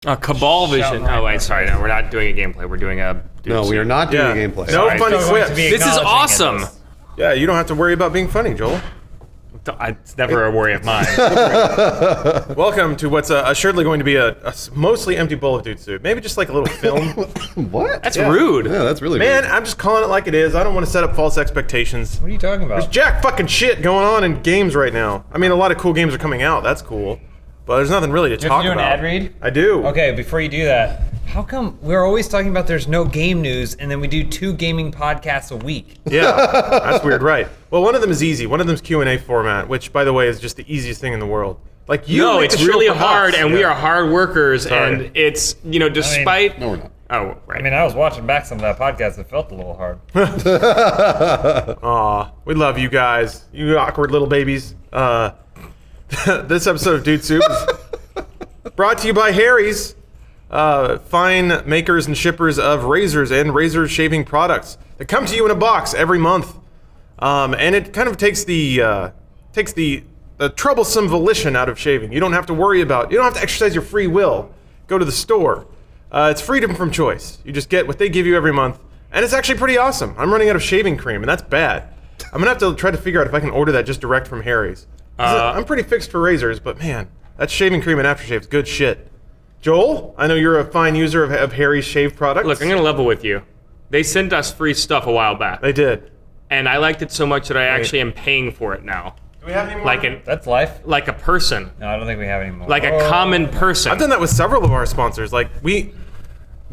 Cabal Vision. Oh, wait, sorry. No, we're not doing a gameplay. We're doing a... No, we are not doing a gameplay. No funny quips. This is awesome. Yeah, you don't have to worry about being funny, Joel. It's never a worry of mine. Welcome to what's assuredly going to be a mostly empty bowl of dude soup. Maybe just like a little film. What? That's rude. Yeah, that's really Man, rude. I'm just calling it like it is. I don't want to set up false expectations. What are you talking about? There's jack fucking shit going on in games right now. I mean, a lot of cool games are coming out. That's cool. But there's nothing really to talk about. Do you have to do an ad read? I do. Okay, before you do that, how come we're always talking about there's no game news and then we do 2 gaming podcasts a week? Yeah, that's weird, right? Well, one of them is easy. One of them's Q&A format, which, by the way, is just the easiest thing in the world. Like No, make it's the show really for hard, us. and we are hard workers, Sorry. and it's, despite... No, we're not. Oh, right. I mean, I was watching back some of that podcast. It felt a little hard. Aw, we love you guys. You awkward little babies. This episode of Dude Soup is brought to you by Harry's. Fine makers and shippers of razors and razor shaving products that come to you in a box every month. And it kind of takes the troublesome volition out of shaving. You don't have to exercise your free will. Go to the store. It's freedom from choice. You just get what they give you every month. And it's actually pretty awesome. I'm running out of shaving cream, and that's bad. I'm gonna have to try to figure out if I can order that just direct from Harry's. I'm pretty fixed for razors, but man, that shaving cream and aftershave's good shit. Joel, I know you're a fine user of Harry's shave products. Look, I'm going to level with you. They sent us free stuff a while back. They did. And I liked it so much that I actually am paying for it now. Do we have any more? That's life. Like a person. No, I don't think we have any more. Like a common person. I've done that with several of our sponsors. Like, we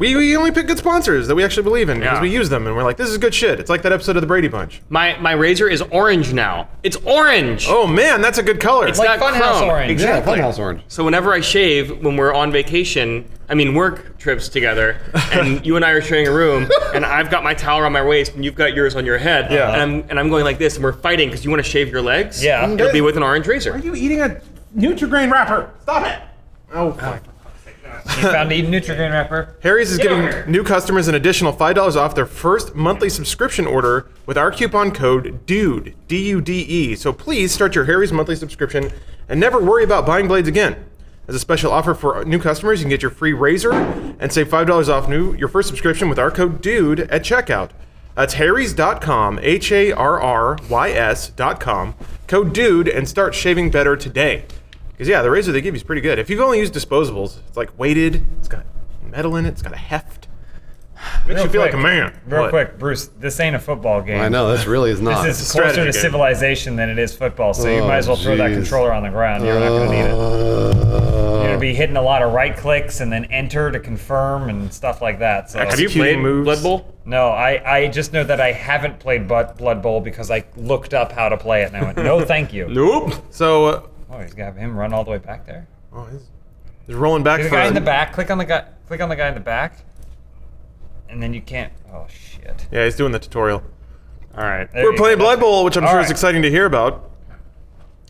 only pick good sponsors that we actually believe in because Yeah. we use them and we're like, this is good shit. It's like that episode of the Brady Bunch. My razor is orange now. It's orange! Oh man, that's a good color. It's like not Funhaus chrome. orange. Yeah, Funhaus orange. So whenever I shave, when we're on vacation, work trips together, and you and I are sharing a room, and I've got my towel around my waist, and you've got yours on your head, Yeah. and I'm going like this, and we're fighting because you want to shave your legs. Yeah. It'll be with an orange razor. Are you eating a Nutri-Grain wrapper? Stop it! Oh, fuck. You found a Nutri-Grain wrapper. Harry's is Get over giving here. new customers an additional $5 off their first monthly subscription order with our coupon code DUDE, D-U-D-E. So please start your Harry's monthly subscription and never worry about buying blades again. As a special offer for new customers, you can get your free razor and save $5 off your first subscription with our code DUDE at checkout. That's harrys.com, Harrys.com, code DUDE, and start shaving better today. Because, yeah, the razor they give you is pretty good. If you've only used disposables, it's like weighted, it's got metal in it, it's got a heft. Makes you feel like a man. Real quick, Bruce, this ain't a football game. I know, this really is not. This is It's a closer strategy to game. civilization than it is football, so you Oh, might as well throw that jeez. controller on the ground. You're not going to need it. You're going to be hitting a lot of right clicks and then enter to confirm and stuff like that. So. Have you Executing played moves. Blood Bowl? No, I just know that I haven't played Blood Bowl because I looked up how to play it and I went, no thank you. Nope. So, Oh, he's got him run all the way back there. he's rolling back The for guy in the back, click on the guy in the back. And then you can't, oh shit. Yeah, he's doing the tutorial. All right. There We're you playing go. Blood Bowl, which I'm All sure is right. exciting to hear about.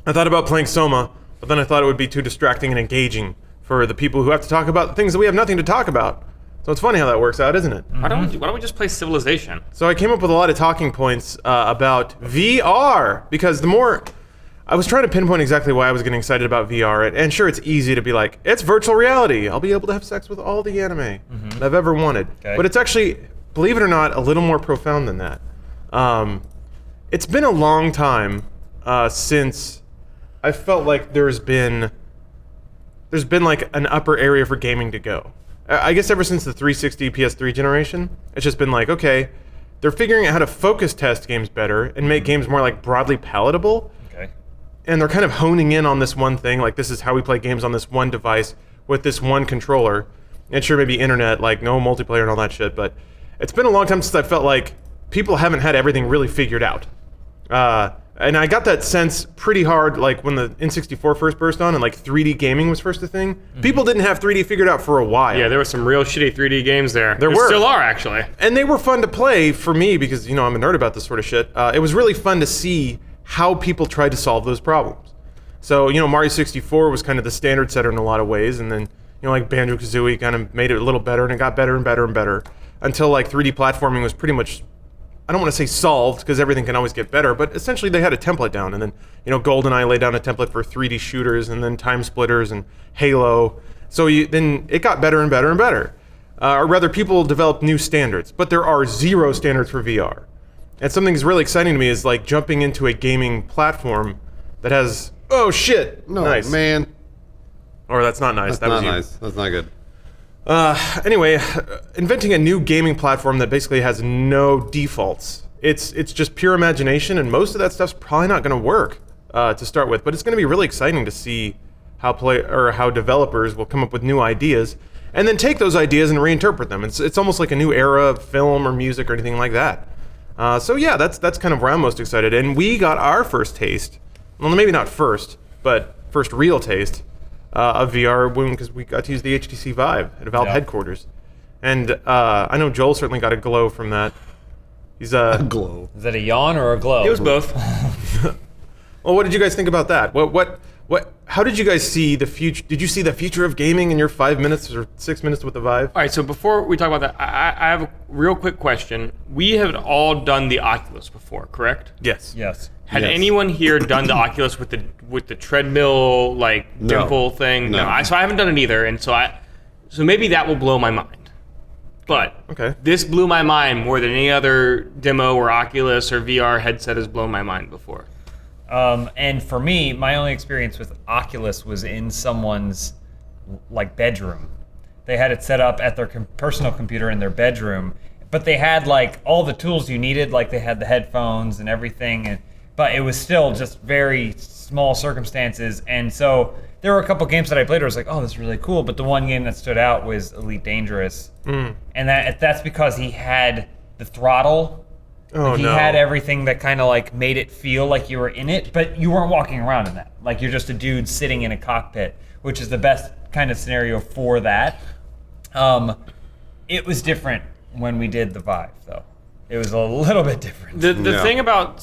I thought about playing Soma, but then I thought it would be too distracting and engaging for the people who have to talk about things that we have nothing to talk about. So it's funny how that works out, isn't it? Why don't we just play Civilization? So I came up with a lot of talking points about VR, because the more... I was trying to pinpoint exactly why I was getting excited about VR, and sure, it's easy to be like, it's virtual reality. I'll be able to have sex with all the anime that I've ever wanted. Okay. But it's actually, believe it or not, a little more profound than that. It's been a long time since I felt like there's been like an upper area for gaming to go. I guess ever since the 360 PS3 generation, it's just been like, okay, they're figuring out how to focus test games better and make games more like broadly palatable. Okay. And they're kind of honing in on this one thing, like this is how we play games on this one device with this one controller. And sure, maybe internet, like no multiplayer and all that shit, but it's been a long time since I felt like people haven't had everything really figured out. And I got that sense pretty hard, like when the N64 first burst on and like 3D gaming was first a thing. People didn't have 3D figured out for a while. Yeah, there were some real shitty 3D games there. There were. Still are, actually. And they were fun to play for me because, I'm a nerd about this sort of shit. It was really fun to see how people tried to solve those problems. So, Mario 64 was kind of the standard setter in a lot of ways, and then, like Banjo-Kazooie kind of made it a little better, and it got better and better and better until like 3D platforming was pretty much, I don't want to say solved because everything can always get better, but essentially they had a template down, and then, GoldenEye laid down a template for 3D shooters, and then Time Splitters and Halo, So then it got better and better and better. Or rather, people developed new standards, but there are zero standards for VR. And something that's really exciting to me is like jumping into a gaming platform that has, oh shit, No, nice. man. Or that's not nice. That's that not was you. nice. That's not good. Anyway, inventing a new gaming platform that basically has no defaults. It's just pure imagination, and most of that stuff's probably not going to work to start with. But it's going to be really exciting to see how developers will come up with new ideas, and then take those ideas and reinterpret them. It's almost like a new era of film or music or anything like that. So yeah, that's kind of where I'm most excited. And we got our first taste. Well, maybe not first, but first real taste of VR because we got to use the HTC Vive at Valve headquarters. And I know Joel certainly got a glow from that. He's A glow. Is that a yawn or a glow? It was both. Well, what did you guys think about that? How did you guys see the future? Did you see the future of gaming in your 5 minutes or 6 minutes with the Vive? All right, so before we talk about that, I have a real quick question. We have all done the Oculus before, correct? Yes. Yes. Had Yes. anyone here done the Oculus with the treadmill No. dimple thing? No. So I haven't done it either, and so maybe that will blow my mind. But Okay. this blew my mind more than any other demo or Oculus or VR headset has blown my mind before. And for me, my only experience with Oculus was in someone's like bedroom. They had it set up at their personal computer in their bedroom, but they had like all the tools you needed, like they had the headphones and everything, but it was still just very small circumstances. And so there were a couple games that I played where I was like, oh, this is really cool. But the one game that stood out was Elite Dangerous. And that's because he had the throttle. Oh, He no. had everything that kind of like made it feel like you were in it, but you weren't walking around in that. Like you're just a dude sitting in a cockpit, which is the best kind of scenario for that. It was different when we did the Vive, though. It was a little bit different. The Yeah. thing about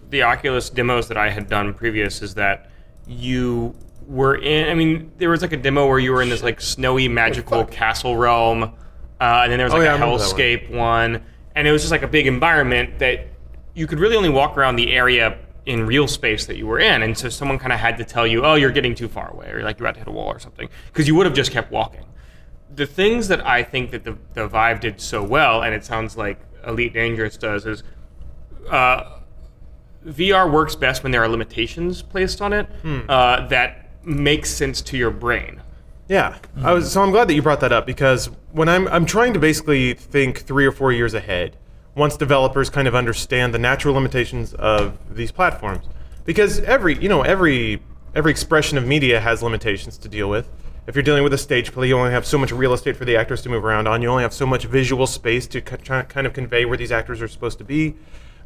the Oculus demos that I had done previous is that you were in. I mean, there was like a demo where you were in this like snowy magical castle realm, and then there was like yeah, I a remember that one. hellscape one, and it was just like a big environment that you could really only walk around the area in real space that you were in, and so someone kind of had to tell you, oh, you're getting too far away, or like you're about to hit a wall or something, because you would have just kept walking. The things that I think that the Vive did so well, and it sounds like Elite Dangerous does, is VR works best when there are limitations placed on it that makes sense to your brain. Yeah, so I'm glad that you brought that up because when I'm trying to basically think 3 or 4 years ahead, once developers kind of understand the natural limitations of these platforms, because every expression of media has limitations to deal with. If you're dealing with a stage play, you only have so much real estate for the actors to move around on. You only have so much visual space to kind of convey where these actors are supposed to be.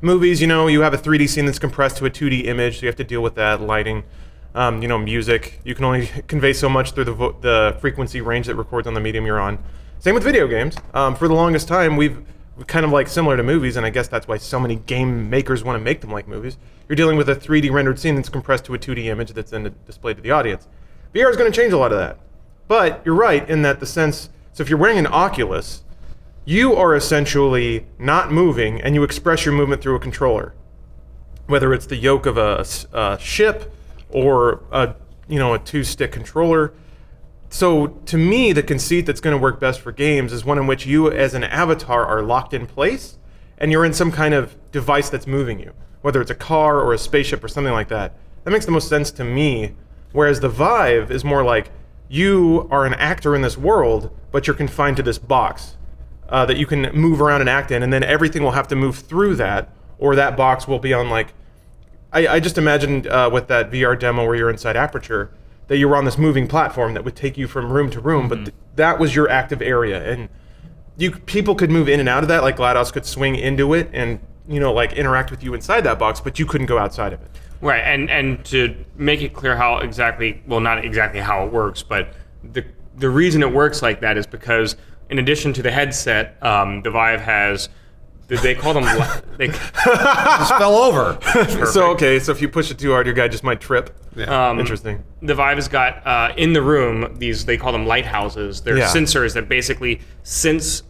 Movies, you have a 3D scene that's compressed to a 2D image, so you have to deal with that, lighting. Music, you can only convey so much through the frequency range that records on the medium you're on. Same with video games. For the longest time, we've kind of like similar to movies, and I guess that's why so many game makers want to make them like movies. You're dealing with a 3D rendered scene that's compressed to a 2D image that's then displayed to the audience. VR is going to change a lot of that. But you're right in that so if you're wearing an Oculus, you are essentially not moving, and you express your movement through a controller. Whether it's the yoke of a ship, or a 2-stick controller. So to me, the conceit that's going to work best for games is one in which you as an avatar are locked in place and you're in some kind of device that's moving you, whether it's a car or a spaceship or something like that. That makes the most sense to me, whereas the Vive is more like you are an actor in this world, but you're confined to this box that you can move around and act in, and then everything will have to move through that, or that box will be on like I just imagined with that VR demo where you're inside Aperture that you were on this moving platform that would take you from room to room, but that was your active area, and people could move in and out of that. Like GLaDOS could swing into it and like interact with you inside that box, but you couldn't go outside of it. Right, and to make it clear how exactly, well, not exactly how it works, but the reason it works like that is because in addition to the headset, the Vive has. They call them. They Just fell over. So if you push it too hard, your guy just might trip. Yeah. Interesting. The Vive has got in the room they call them lighthouses. They're sensors that basically sense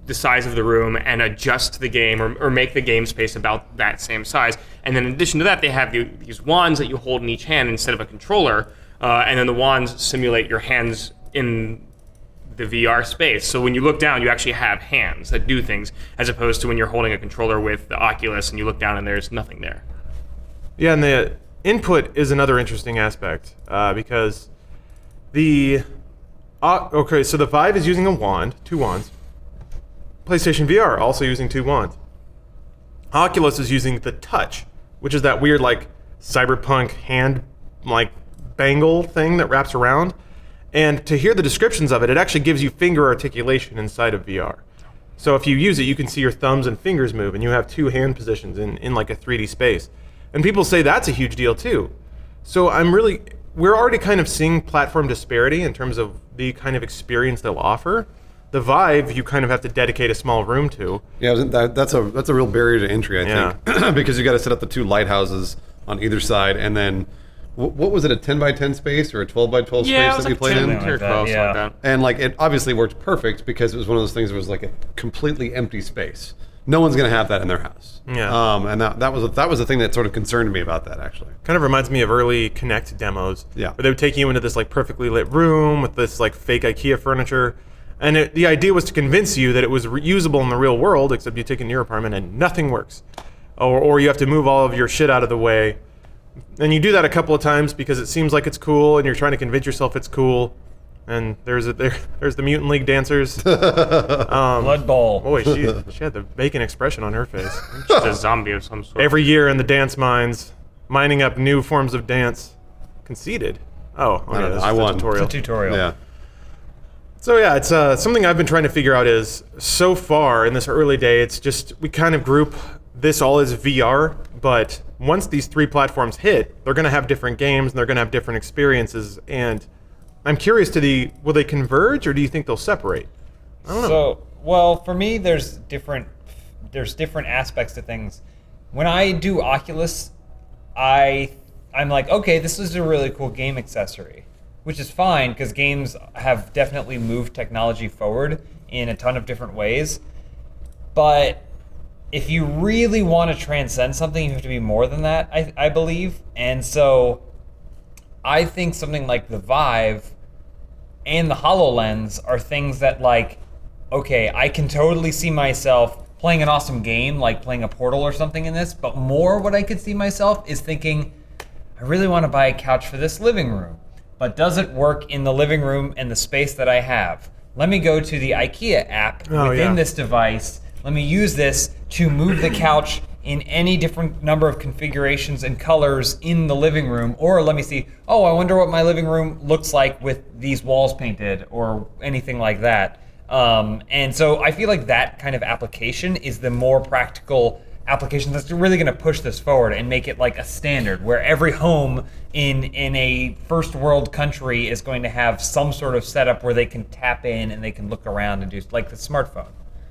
the size of the room and adjust the game or make the game space about that same size. And then in addition to that, they have these wands that you hold in each hand instead of a controller. and then the wands simulate your hands in the VR space. So when you look down, you actually have hands that do things, as opposed to when you're holding a controller with the Oculus and you look down and there's nothing there. Yeah, and the input is another interesting aspect because the so the Vive is using a wand, 2 wands. PlayStation VR also using 2 wands. Oculus is using the touch, which is that weird like cyberpunk hand like bangle thing that wraps around. And to hear the descriptions of it, it actually gives you finger articulation inside of VR. So if you use it, you can see your thumbs and fingers move, and you have 2 hand positions in like a 3D space. And people say that's a huge deal too. So we're already kind of seeing platform disparity in terms of the kind of experience they'll offer. The Vive, you kind of have to dedicate a small room to. Yeah, that's a real barrier to entry, I think, because you got to set up the 2 lighthouses on either side, and then what was it, a 10 by 10 space or a 12 by 12 Yeah, space that we like played 10 in? or 12, something like that. And like it obviously worked perfect because it was one of those things that was like a completely empty space. No one's gonna have that in their house. Yeah. And that was the thing that sort of concerned me about that actually. Kind of reminds me of early Kinect demos. Yeah. Where they would take you into this like perfectly lit room with this like fake IKEA furniture. And the idea was to convince you that it was usable in the real world, except you take it in your apartment and nothing works. Or you have to move all of your shit out of the way. And you do that a couple of times because it seems like it's cool and you're trying to convince yourself it's cool. And there's the Mutant League dancers. Blood Bowl. Boy, she had the bacon expression on her face. Just a zombie of some sort. Every year in the dance mines, mining up new forms of dance. Conceded. Oh, yeah, this I is the won. tutorial. It's a tutorial. Yeah. So yeah, it's something I've been trying to figure out is, so far in this early day, it's just, we kind of group this all as VR, but once these 3 platforms hit, they're going to have different games and they're going to have different experiences, and I'm curious will they converge or do you think they'll separate? I don't know. So, well, for me, there's different aspects to things. When I do Oculus, I'm like, okay, this is a really cool game accessory, which is fine because games have definitely moved technology forward in a ton of different ways. But if you really want to transcend something, you have to be more than that, I believe. And so I think something like the Vive and the HoloLens are things that, like, okay, I can totally see myself playing an awesome game, like playing a Portal or something in this, but more what I could see myself is thinking, I really want to buy a couch for this living room, but does it work in the living room and the space that I have? Let me go to the IKEA app within this device. Let me use this to move the couch in any different number of configurations and colors in the living room. Or let me see, oh, I wonder what my living room looks like with these walls painted or anything like that. And so I feel like that kind of application is the more practical application that's really going to push this forward and make it like a standard where every home in a first world country is going to have some sort of setup where they can tap in and they can look around and do, like the smartphone.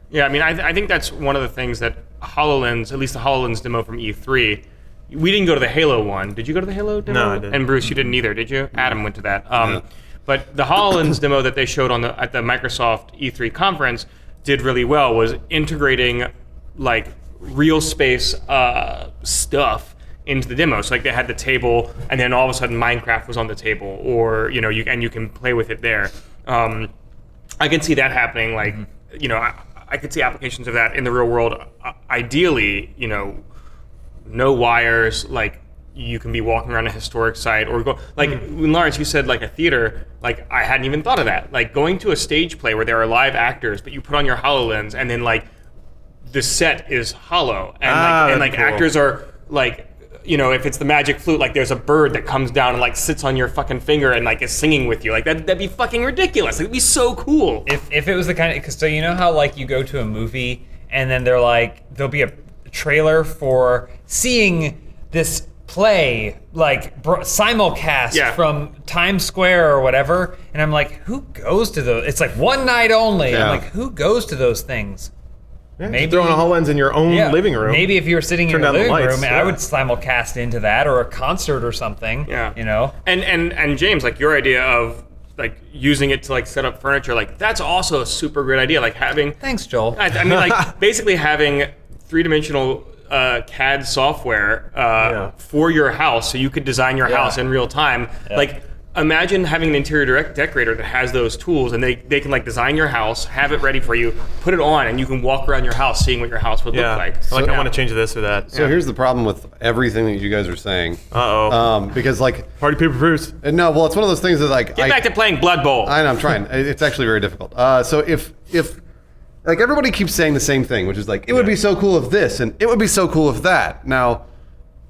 Yeah, I mean, I think that's one of the things that HoloLens, at least the HoloLens demo from E3, we didn't go to the Halo one. Did you go to the Halo demo? No, I didn't. And Bruce, you didn't either, did you? Adam went to that. But the HoloLens demo that they showed at the Microsoft E3 conference did really well, was integrating like real space stuff into the demo. So like they had the table, and then all of a sudden Minecraft was on the table, or you can play with it there. I can see that happening. Like I could see applications of that in the real world. Ideally, no wires. Like you can be walking around a historic site, or go like when Lawrence, you said like a theater. Like I hadn't even thought of that. Like going to a stage play where there are live actors, but you put on your HoloLens, and then like the set is hollow, and cool. Actors are like. If it's the magic flute, like there's a bird that comes down and like sits on your fucking finger and like is singing with you. Like that'd be fucking ridiculous. It'd be so cool. If it was the kind of, cause so you know how like you go to a movie and then there'll be a trailer for seeing this play like simulcast from Times Square or whatever, and I'm like, who goes to those? It's like one night only. Yeah. I'm like, who goes to those things? Yeah, maybe throwing a HoloLens in your own living room. Maybe if you were sitting in your down the living lights, room, I would simulcast into that, or a concert or something. Yeah. And James, like your idea of like using it to like set up furniture, like that's also a super great idea. Like having. Thanks, Joel. I mean, like basically having 3-dimensional CAD software for your house, so you could design your house in real time. Yeah. Like imagine having an interior decorator that has those tools, and they can like design your house, have it ready for you, put it on, and you can walk around your house seeing what your house would look like. Like, I want to change this or that. So here's the problem with everything that you guys are saying. Because like Party Paper Bruce. no, well, it's one of those things that like Get back to playing Blood Bowl. I know, I'm trying. It's actually very difficult. So if like everybody keeps saying the same thing, which is like it would be so cool if this and it would be so cool if that. Now,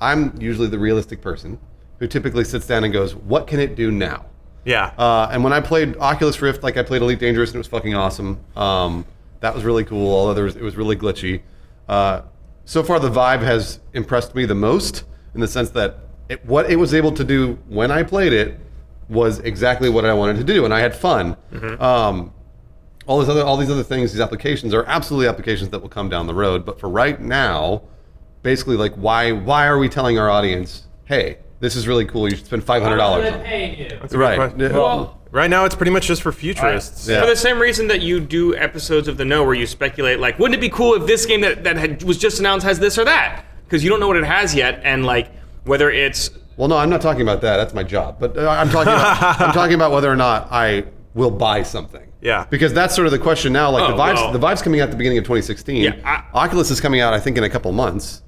I'm usually the realistic person who typically sits down and goes, "What can it do now?" Yeah. And when I played Oculus Rift, like I played Elite Dangerous, and it was fucking awesome. That was really cool. Although it was really glitchy. So far, the Vive has impressed me the most in the sense that what it was able to do when I played it was exactly what I wanted to do, and I had fun. All these other things, these applications are absolutely applications that will come down the road. But for right now, basically, like why are we telling our audience, hey, this is really cool, you should spend $500 on it? That's a good question. Well, Right now, it's pretty much just for futurists. Yeah. for the same reason that you do episodes of The Know where you speculate, like, wouldn't it be cool if this game that was just announced has this or that? Because you don't know what it has yet, and like whether it's Well, no, I'm not talking about that. That's my job. But I'm talking about whether or not I will buy something. Yeah. Because that's sort of the question now. Like well. the Vive's coming out at the beginning of 2016. Yeah, Oculus is coming out, I think, in a couple months.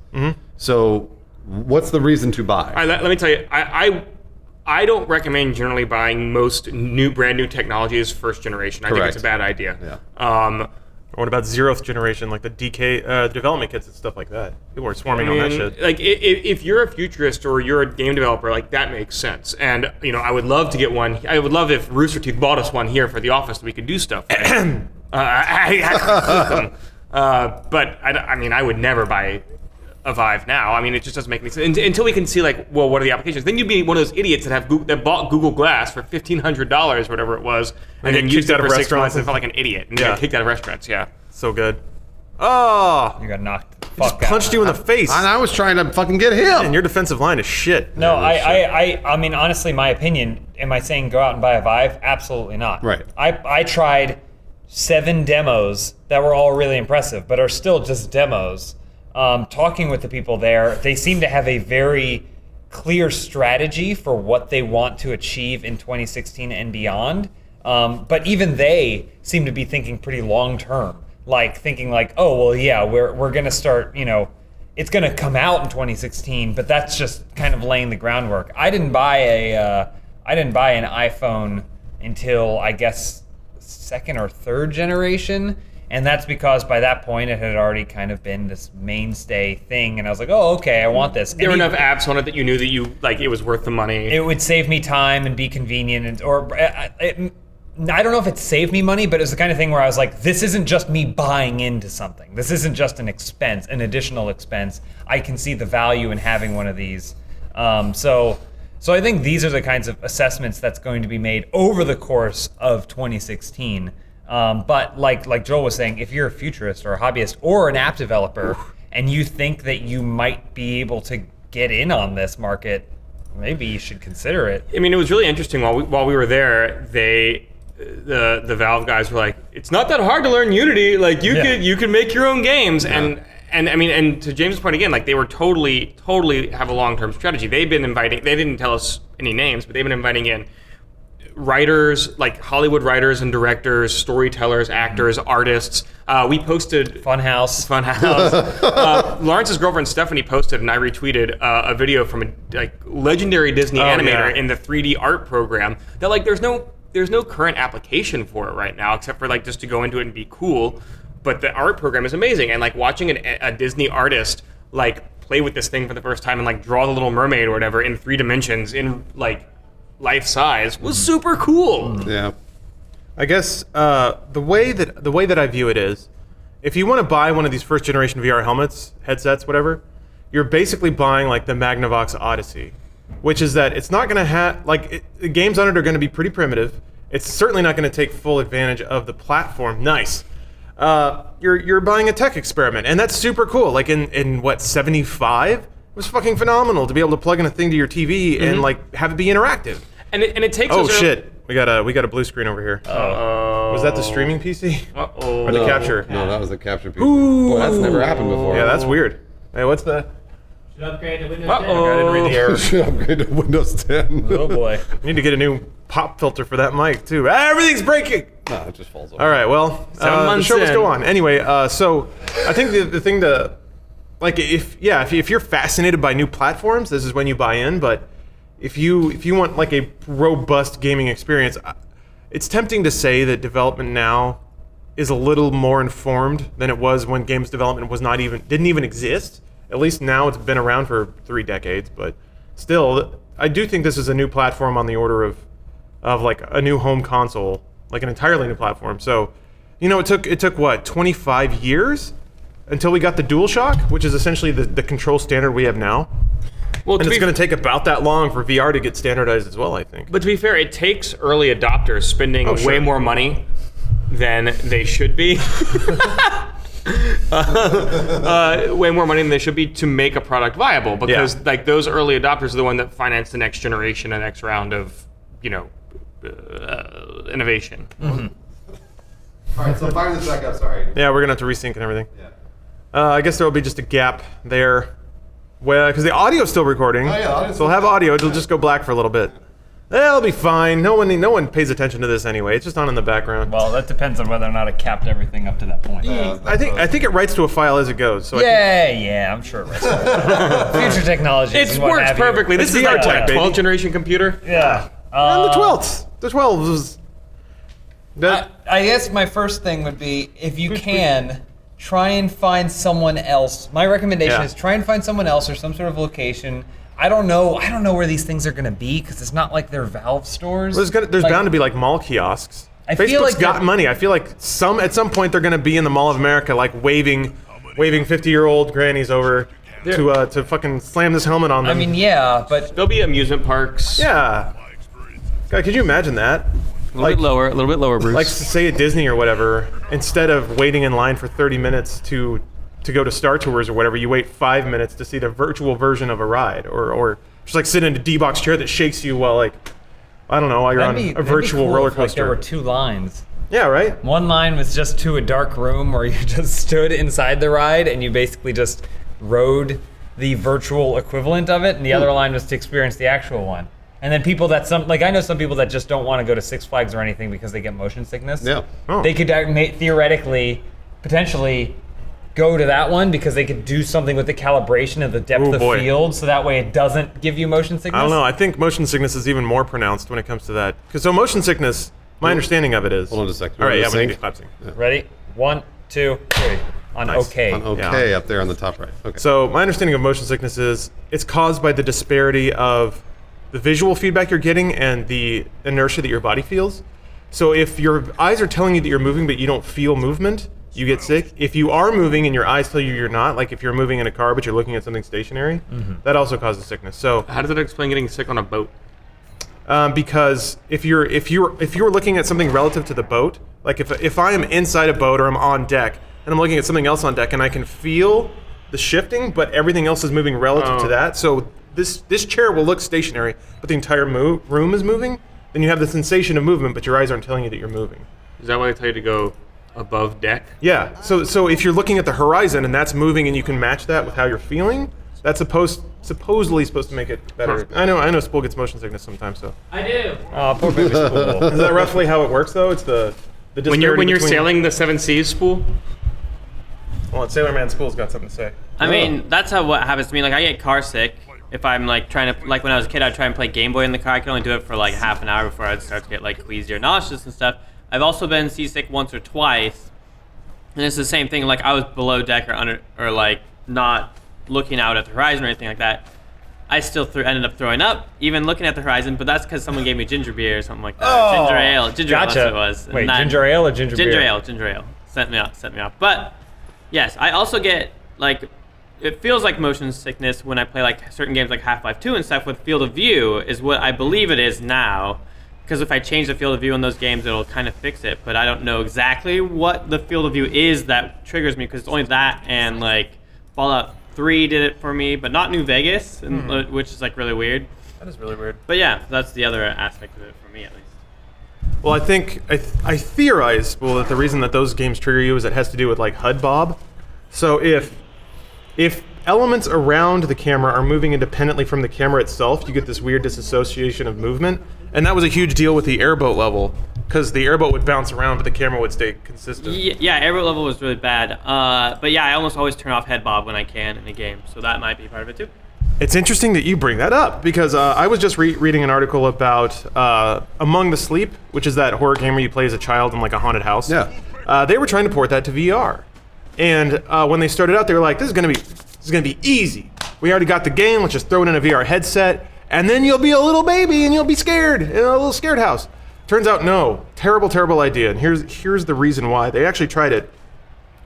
So, what's the reason to buy? let me tell you, I don't recommend generally buying most brand new technologies first generation. I think Correct. it's a bad idea. Yeah. Or what about zeroth generation, like the DK development kits and stuff like that? People are swarming on that shit. Like if you're a futurist or you're a game developer, like that makes sense. And I would love to get one. I would love if Rooster Teeth bought us one here for the office that we could do stuff with. But I would never buy a Vive now. I mean, it just doesn't make any sense until we can see like, well, what are the applications? Then you'd be one of those idiots that bought Google Glass for $1,500, whatever it was, and then used it for 6 months and felt like an idiot and got kicked out of restaurants. Yeah. So good. Oh! You got knocked the Just fuck out. punched you in the face. And I was trying to fucking get him. And your defensive line is shit. No, I mean, honestly, my opinion, am I saying go out and buy a Vive? Absolutely not. Right. I tried 7 demos that were all really impressive, but are still just demos. Talking with the people there, they seem to have a very clear strategy for what they want to achieve in 2016 and beyond. But even they seem to be thinking pretty long term, like thinking like, oh well, yeah, we're gonna start, it's gonna come out in 2016, but that's just kind of laying the groundwork. I didn't buy an iPhone until I guess 2nd or 3rd generation. And that's because by that point it had already kind of been this mainstay thing, and I was like, "Oh, okay, I want this." There were enough apps on it that you knew that it was worth the money. It would save me time and be convenient, I don't know if it saved me money, but it was the kind of thing where I was like, "This isn't just me buying into something. This isn't just an expense, an additional expense. I can see the value in having one of these." So I think these are the kinds of assessments that's going to be made over the course of 2016. But like Joel was saying, if you're a futurist or a hobbyist or an app developer and you think that you might be able to get in on this market, maybe you should consider it. I mean, it was really interesting while we were there. The Valve guys were like, "It's not that hard to learn Unity. Like you could make your own games." Yeah. And I mean, and to James' point again, like they were totally have a long-term strategy. They've been inviting. They didn't tell us any names, but they've been inviting in writers, like Hollywood writers and directors, storytellers, actors, artists. We posted Funhaus. Lawrence's girlfriend Stephanie posted, and I retweeted a video from a legendary Disney animator in the 3D art program. That there's no current application for it right now, except for just to go into it and be cool. But the art program is amazing, and watching a Disney artist play with this thing for the first time and draw the Little Mermaid or whatever in 3 dimensions in life size was super cool. Yeah. I guess the way that I view it is, if you want to buy one of these first generation VR helmets, headsets, whatever, you're basically buying the Magnavox Odyssey, which is that it's not going to have the games on it are going to be pretty primitive. It's certainly not going to take full advantage of the platform. Nice. You're buying a tech experiment, and that's super cool. In what, 75? It was fucking phenomenal to be able to plug in a thing to your TV and have it be interactive. And it takes. Oh shit! We got a blue screen over here. Was that the streaming PC? Or the capture? No, that was the capture PC. Ooh. Boy, that's never happened before. Yeah, that's weird. Hey, what's the? Should upgrade to Windows 10. I didn't read the error. Should upgrade to Windows 10. Oh boy. We need to get a new pop filter for that mic too. Everything's breaking. No, it just falls over. All right, well, the months show must in. go on. Anyway, so I think the thing to, like, if you're fascinated by new platforms, this is when you buy in. But if you want like a robust gaming experience, it's tempting to say that development now is a little more informed than it was when games development didn't even exist. At least now it's been around for 3 decades, but still, I do think this is a new platform on the order of like a new home console, like an entirely new platform. So, it took what, 25 years until we got the DualShock, which is essentially the control standard we have now. Well, And it's going to take about that long for VR to get standardized as well, I think. But to be fair, it takes early adopters spending sure. way more money than they should be. Way more money than they should be to make a product viable, because like those early adopters are the one that finance the next generation, the next round of innovation. All right, so fire this back up. Sorry. Yeah, we're going to have to resync and everything. Yeah. I guess there will be just a gap there, because the audio's still recording. Oh, yeah, the audio's so we'll have audio. It'll just go black for a little bit. It'll be fine. No one pays attention to this anyway. It's just on in the background. Well, that depends on whether or not it capped everything up to that point. I think it writes to a file as it goes. So Yeah, I'm sure it writes. Future technology. It works perfectly. This is VR like tech, what, baby. 12th generation computer. Yeah. and the 12th. The 12th was. I guess my first thing would be, if you can, try and find someone else. My recommendation Yeah. is try and find someone else or some sort of location. I don't know where these things are going to be, because it's not like they're Valve stores. There's Like, bound to be like mall kiosks. I feel Facebook's like got they're- money. I feel like at some point they're going to be in the Mall of America, like waving 50-year-old grannies over to fucking slam this helmet on them. I mean, yeah, but There'll be amusement parks. yeah. God, could you imagine that? A little bit lower, Bruce. Like say at Disney or whatever, instead of waiting in line for 30 minutes to go to Star Tours or whatever, you wait 5 minutes to see the virtual version of a ride, or just like sit in a D-box chair that shakes you while while you're on a virtual cool roller if, like, coaster. there were 2 lines. Yeah, right. One line was just to a dark room where you just stood inside the ride and you basically just rode the virtual equivalent of it, and the other line was to experience the actual one. And then people that I know some people that just don't want to go to Six Flags or anything because they get motion sickness. Yeah. Oh. They could theoretically, potentially go to that one because they could do something with the calibration of the depth of boy. field, so that way it doesn't give you motion sickness. I don't know. I think motion sickness is even more pronounced when it comes to that. Because motion sickness, my understanding of it is. Hold on just a second. All right, yeah, Sync? we need to clap sync. Ready? 1, 2, 3. On Nice. OK. On OK up there on the top right. Okay. So my understanding of motion sickness is it's caused by the disparity of the visual feedback you're getting and the inertia that your body feels. So if your eyes are telling you that you're moving but you don't feel movement, you get sick. If you are moving and your eyes tell you you're not, like if you're moving in a car but you're looking at something stationary, that also causes sickness. So How does it explain getting sick on a boat? because if you're looking at something relative to the boat, like if I am inside a boat or I'm on deck and I'm looking at something else on deck and I can feel the shifting, but everything else is moving relative to that. So this chair will look stationary, but the entire room is moving. Then you have the sensation of movement, but your eyes aren't telling you that you're moving. Is that why they tell you to go above deck? Yeah. So if you're looking at the horizon and that's moving and you can match that with how you're feeling, that's supposedly supposed to make it better. I know Spool gets motion sickness sometimes. So I do. Oh, poor baby Spool. is that roughly how it works though? It's the When you're disparity between- sailing the Seven Seas, Spool? Well, Sailor Man Spool's got something to say. I mean, that's what happens to me. Like, I get car sick if I'm like trying to, like when I was a kid, I'd try and play Game Boy in the car. I could only do it for like half an hour before I'd start to get like queasy or nauseous and stuff. I've also been seasick once or twice, and it's the same thing. Like I was below deck or like not looking out at the horizon or anything like that. I still ended up throwing up, even looking at the horizon. But that's because someone gave me ginger beer or something like that. Oh, ginger ale, that's gotcha. what it was. Wait, And that- ginger ale or ginger beer? Ginger ale. Sent me off. But yes, I also get like, it feels like motion sickness when I play like certain games like Half-Life 2 and stuff with field of view is what I believe it is now. Because if I change the field of view in those games, it'll kind of fix it. But I don't know exactly what the field of view is that triggers me, because it's only that and like Fallout 3 did it for me, but not New Vegas, which is like really weird. That is really weird. But yeah, that's the other aspect of it for me at least. Well, I think I theorize that the reason that those games trigger you is it has to do with like HUD bob. So if elements around the camera are moving independently from the camera itself, you get this weird disassociation of movement. And that was a huge deal with the airboat level, because the airboat would bounce around, but the camera would stay consistent. Yeah, airboat level was really bad. But yeah, I almost always turn off head bob when I can in a game, so that might be part of it too. It's interesting that you bring that up, because I was just reading an article about Among the Sleep, which is that horror game where you play as a child in like a haunted house. Yeah. They were trying to port that to VR. And when they started out, they were like, this is gonna be easy. We already got the game, let's just throw it in a VR headset, and then you'll be a little baby and you'll be scared in a little scared house. Turns out, no. Terrible, terrible idea. And here's the reason why. They actually tried it,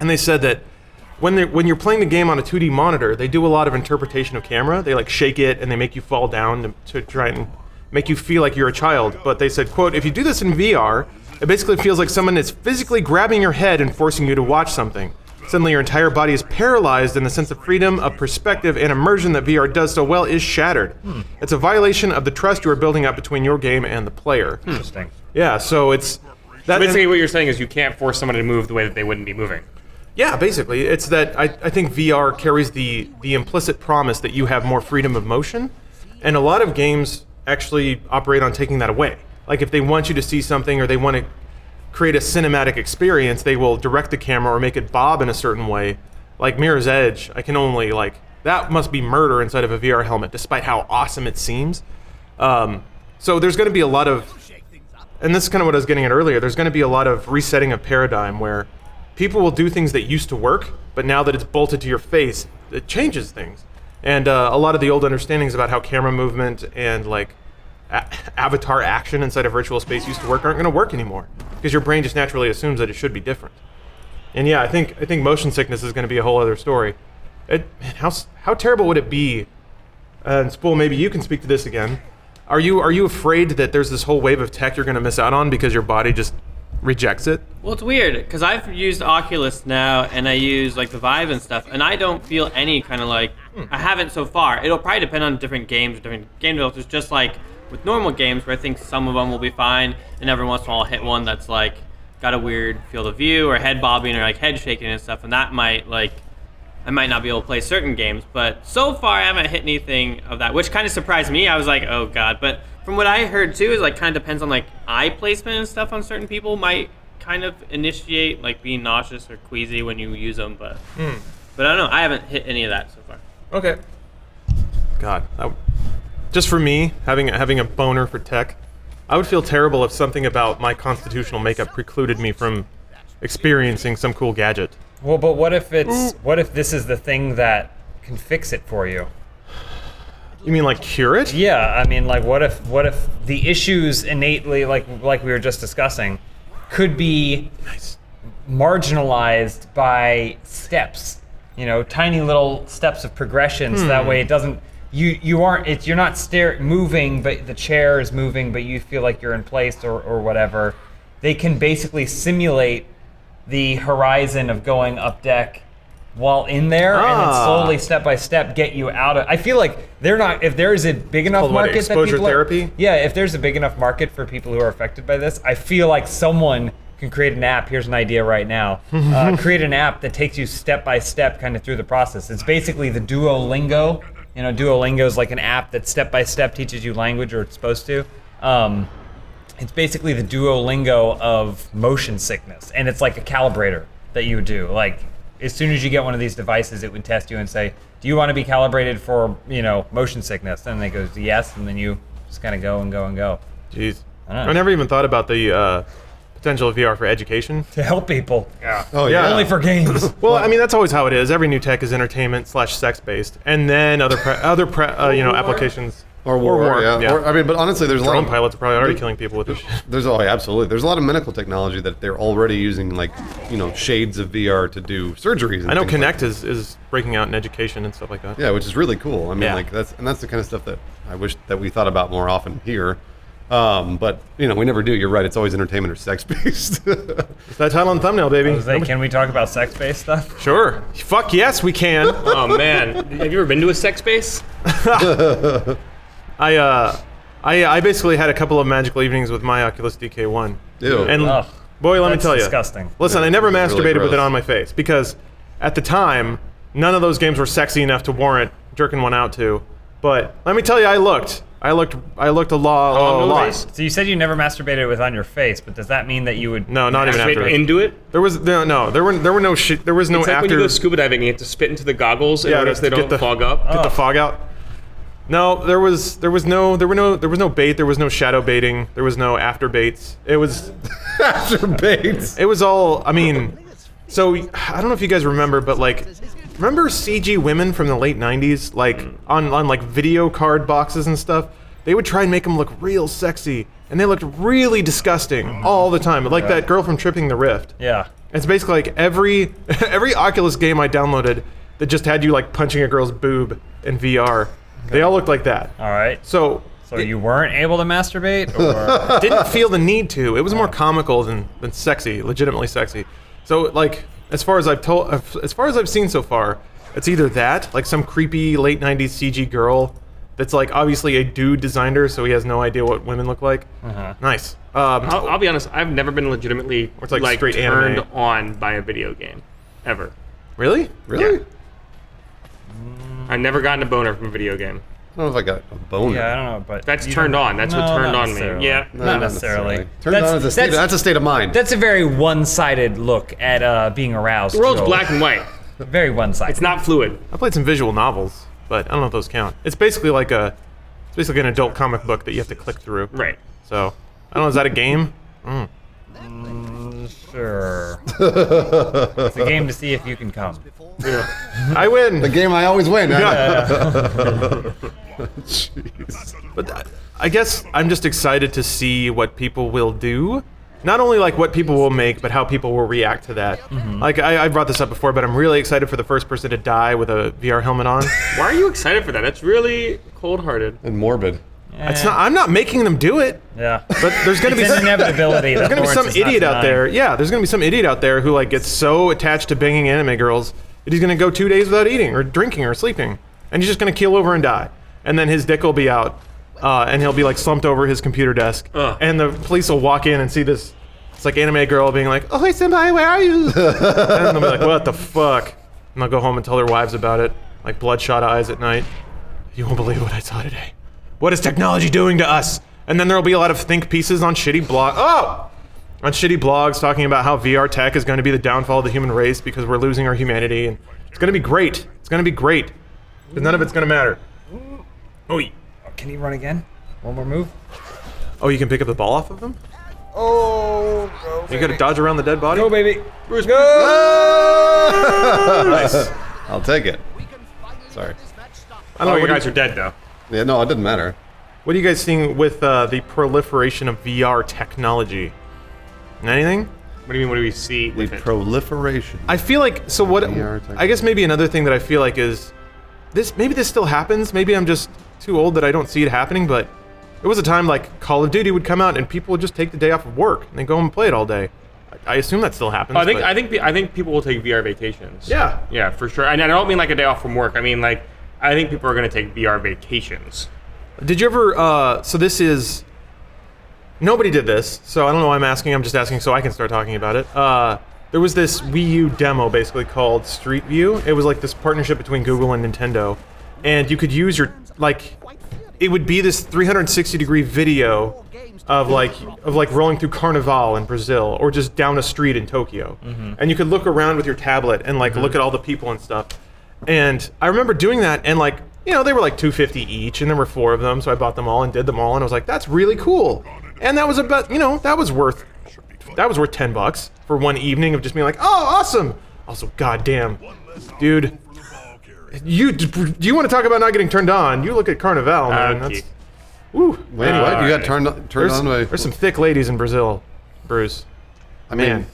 and they said that when you're playing the game on a 2D monitor, they do a lot of interpretation of camera. They like shake it and they make you fall down to try and make you feel like you're a child. But they said, quote, if you do this in VR, it basically feels like someone is physically grabbing your head and forcing you to watch something. Suddenly your entire body is paralyzed, and the sense of freedom, of perspective, and immersion that VR does so well is shattered. It's a violation of the trust you are building up between your game and the player. Interesting. Yeah, so it's... that. Basically, what you're saying is you can't force someone to move the way that they wouldn't be moving. Yeah, basically. It's that I think VR carries the implicit promise that you have more freedom of motion, and a lot of games actually operate on taking that away. Like if they want you to see something or they want to create a cinematic experience, they will direct the camera or make it bob in a certain way. Like Mirror's Edge, I can only that must be murder inside of a VR helmet, despite how awesome it seems. So there's going to be a lot of, and this is kind of what I was getting at earlier, there's going to be a lot of resetting of paradigm where people will do things that used to work, but now that it's bolted to your face, it changes things. And a lot of the old understandings about how camera movement and avatar action inside a virtual space used to work aren't going to work anymore, because your brain just naturally assumes that it should be different. And yeah, I think motion sickness is going to be a whole other story. How terrible would it be? And Spool, maybe you can speak to this again. Are you afraid that there's this whole wave of tech you're going to miss out on because your body just rejects it? Well, it's weird because I've used Oculus now and I use like the Vive and stuff, and I don't feel any kind of I haven't so far. It'll probably depend on different games, different game developers. Just like with normal games, where I think some of them will be fine, and every once in a while I'll hit one that's like got a weird field of view or head bobbing or like head shaking and stuff, and that might I might not be able to play certain games. But so far I haven't hit anything of that, which kind of surprised me. I was like, oh god. But from what I heard too is kind of depends on eye placement and stuff on certain people might kind of initiate being nauseous or queasy when you use them. But I don't know. I haven't hit any of that so far. Okay. God, just for me, having a boner for tech, I would feel terrible if something about my constitutional makeup precluded me from experiencing some cool gadget. Well, but what if this is the thing that can fix it for you? You mean cure it? Yeah, I mean what if the issues innately like we were just discussing could be marginalized by steps, tiny little steps of progression, so that way it doesn't you're not moving, but the chair is moving, but you feel like you're in place or whatever. They can basically simulate the horizon of going up deck while in there, and then slowly, step by step, get you out of. I feel like they're not. If there is a big enough market exposure therapy. If there's a big enough market for people who are affected by this, I feel like someone can create an app. Here's an idea right now. Create an app that takes you step by step, kind of through the process. It's basically the Duolingo. Duolingo is like an app that step by step teaches you language, or it's supposed to. It's basically the Duolingo of motion sickness, and it's like a calibrator that you would do. As soon as you get one of these devices, it would test you and say, do you want to be calibrated for, motion sickness? And it goes, yes, and then you just kind of go and go and go. Jeez. I never even thought about the potential of VR for education. To help people. Yeah. Oh, yeah. Only for games. Well, I mean, that's always how it is. Every new tech is entertainment/sex-based, and then other applications. Or war, yeah. Or, but honestly, there's a lot Drone of pilots are probably already killing people with this shit. Absolutely. There's a lot of medical technology that they're already using, shades of VR to do surgeries. And I know things Kinect is breaking out in education and stuff like that. Yeah, which is really cool. I mean, Yeah. that's the kind of stuff that I wish that we thought about more often here. But we never do. You're right. It's always entertainment or sex based. It's that title and thumbnail, baby. Can we talk about sex-based stuff? Sure. Fuck yes, we can. Oh man, have you ever been to a sex space? I basically had a couple of magical evenings with my Oculus DK1. Ew. And Ugh. boy, let me That's tell you. disgusting. Listen, Yeah, I never it's really masturbated with it gross. on my face because at the time, none of those games were sexy enough to warrant jerking one out to. But let me tell you, I looked. I looked a lot. movies? So you said you never masturbated with on your face, but does that mean that you would? No, not even Spit after. into it. There was there were no shit. There was no It's like after. when you go scuba diving, you have to spit into the goggles in order so they get don't the- fog up. Get the fog out. No, there was no bait. There was no shadow baiting. There was no after baits. It was After baits. It was all. I mean, so I don't know if you guys remember, but like, remember CG women from the late '90s, like on like video card boxes and stuff. They would try and make them look real sexy, and they looked really disgusting all the time. Like that girl from Tripping the Rift. Yeah. It's basically like every Oculus game I downloaded that just had you like punching a girl's boob in VR. They all looked like that. All right. So You weren't able to masturbate, or didn't feel the need to. It was more comical than sexy, legitimately sexy. So like as far as I've seen so far, it's either that, like some creepy late '90s CG girl that's like obviously a dude designed her, so he has no idea what women look like. Nice. I'll be honest. I've never been legitimately it's like straight turned anime. on by a video game, ever. Really? Really? Yeah. I've never gotten a boner from a video game. I don't know if I got a boner. yeah, I don't know, but That's you turned don't- on. That's what No, turned not on me. necessarily. Yeah. No, Not necessarily. Turned on is a state. That's a state of mind. That's a very one-sided look at being aroused. The world's Joel. black and white. Very one-sided. It's not fluid. I played some visual novels, but I don't know if those count. It's basically an adult comic book that you have to click through. Right. So I don't know. Is that a game? Sure. It's a game to see if you can come. I win. The game I always win. Yeah. Jeez. But I guess I'm just excited to see what people will do. Not only like what people will make, but how people will react to that. Like I brought this up before, but I'm really excited for the first person to die with a VR helmet on. Why are you excited for that? That's really cold-hearted. And morbid. It's not. I'm not making them do it. Yeah. But there's gonna be It's an inevitability. there's gonna be some idiot out there. Yeah, there's gonna be some idiot out there who like gets so attached to banging anime girls that he's gonna go 2 days without eating or drinking or sleeping, and he's just gonna keel over and die. And then his dick will be out, and he'll be like slumped over his computer desk, Ugh. and the police will walk in and see this. It's like anime girl being like, "Oh, hey, senpai, where are you?" And they'll be like, "What the fuck?" And they'll go home and tell their wives about it, like bloodshot eyes at night. You won't believe what I saw today. What is technology doing to us? And then there'll be a lot of think pieces on shitty on shitty blogs talking about how VR tech is going to be the downfall of the human race because we're losing our humanity, and it's going to be great. It's going to be great, because none of it's going to matter. Oh, Can he run again? One more move? oh, you can pick up the ball off of them? Oh, You got to dodge around the dead body? go, baby. Nice. I'll take it. Sorry. I don't Oh, know. you What, guys are dead, though. Yeah, no, it didn't matter. what are you guys seeing with the proliferation of VR technology? Anything? What do you mean? What do we see The with it? proliferation. I feel like so. What? VR technology. I guess maybe another thing that I feel like is this. Maybe this still happens. Maybe I'm just too old that I don't see it happening. But there was a time like Call of Duty would come out and people would just take the day off of work and they go home and play it all day. I assume that still happens. I think but- I think people will take VR vacations. Yeah. Yeah, for sure. And I don't mean like a day off from work. I mean like I think people are going to take VR vacations. Did you ever? So this is. Nobody did this, so I don't know why I'm asking. I'm just asking so I can start talking about it. There was this Wii U demo basically called Street View. It was like this partnership between Google and Nintendo, and you could use your like. It would be this 360-degree video of like rolling through Carnival in Brazil or just down a street in Tokyo, and you could look around with your tablet and like look at all the people and stuff. And I remember doing that, and like, you know, they were like $250 each, and there were 4 of them, so I bought them all and did them all, and I was like, that's really cool. And that was about, you know, that was worth $10 for one evening of just being like, oh, awesome. Also, goddamn, dude, do you want to talk about not getting turned on? You look at Carnival, man. Okay. That's, woo. Wait, Anyway, what? You got turned on by... there's some thick ladies in Brazil, Bruce. I mean, Man.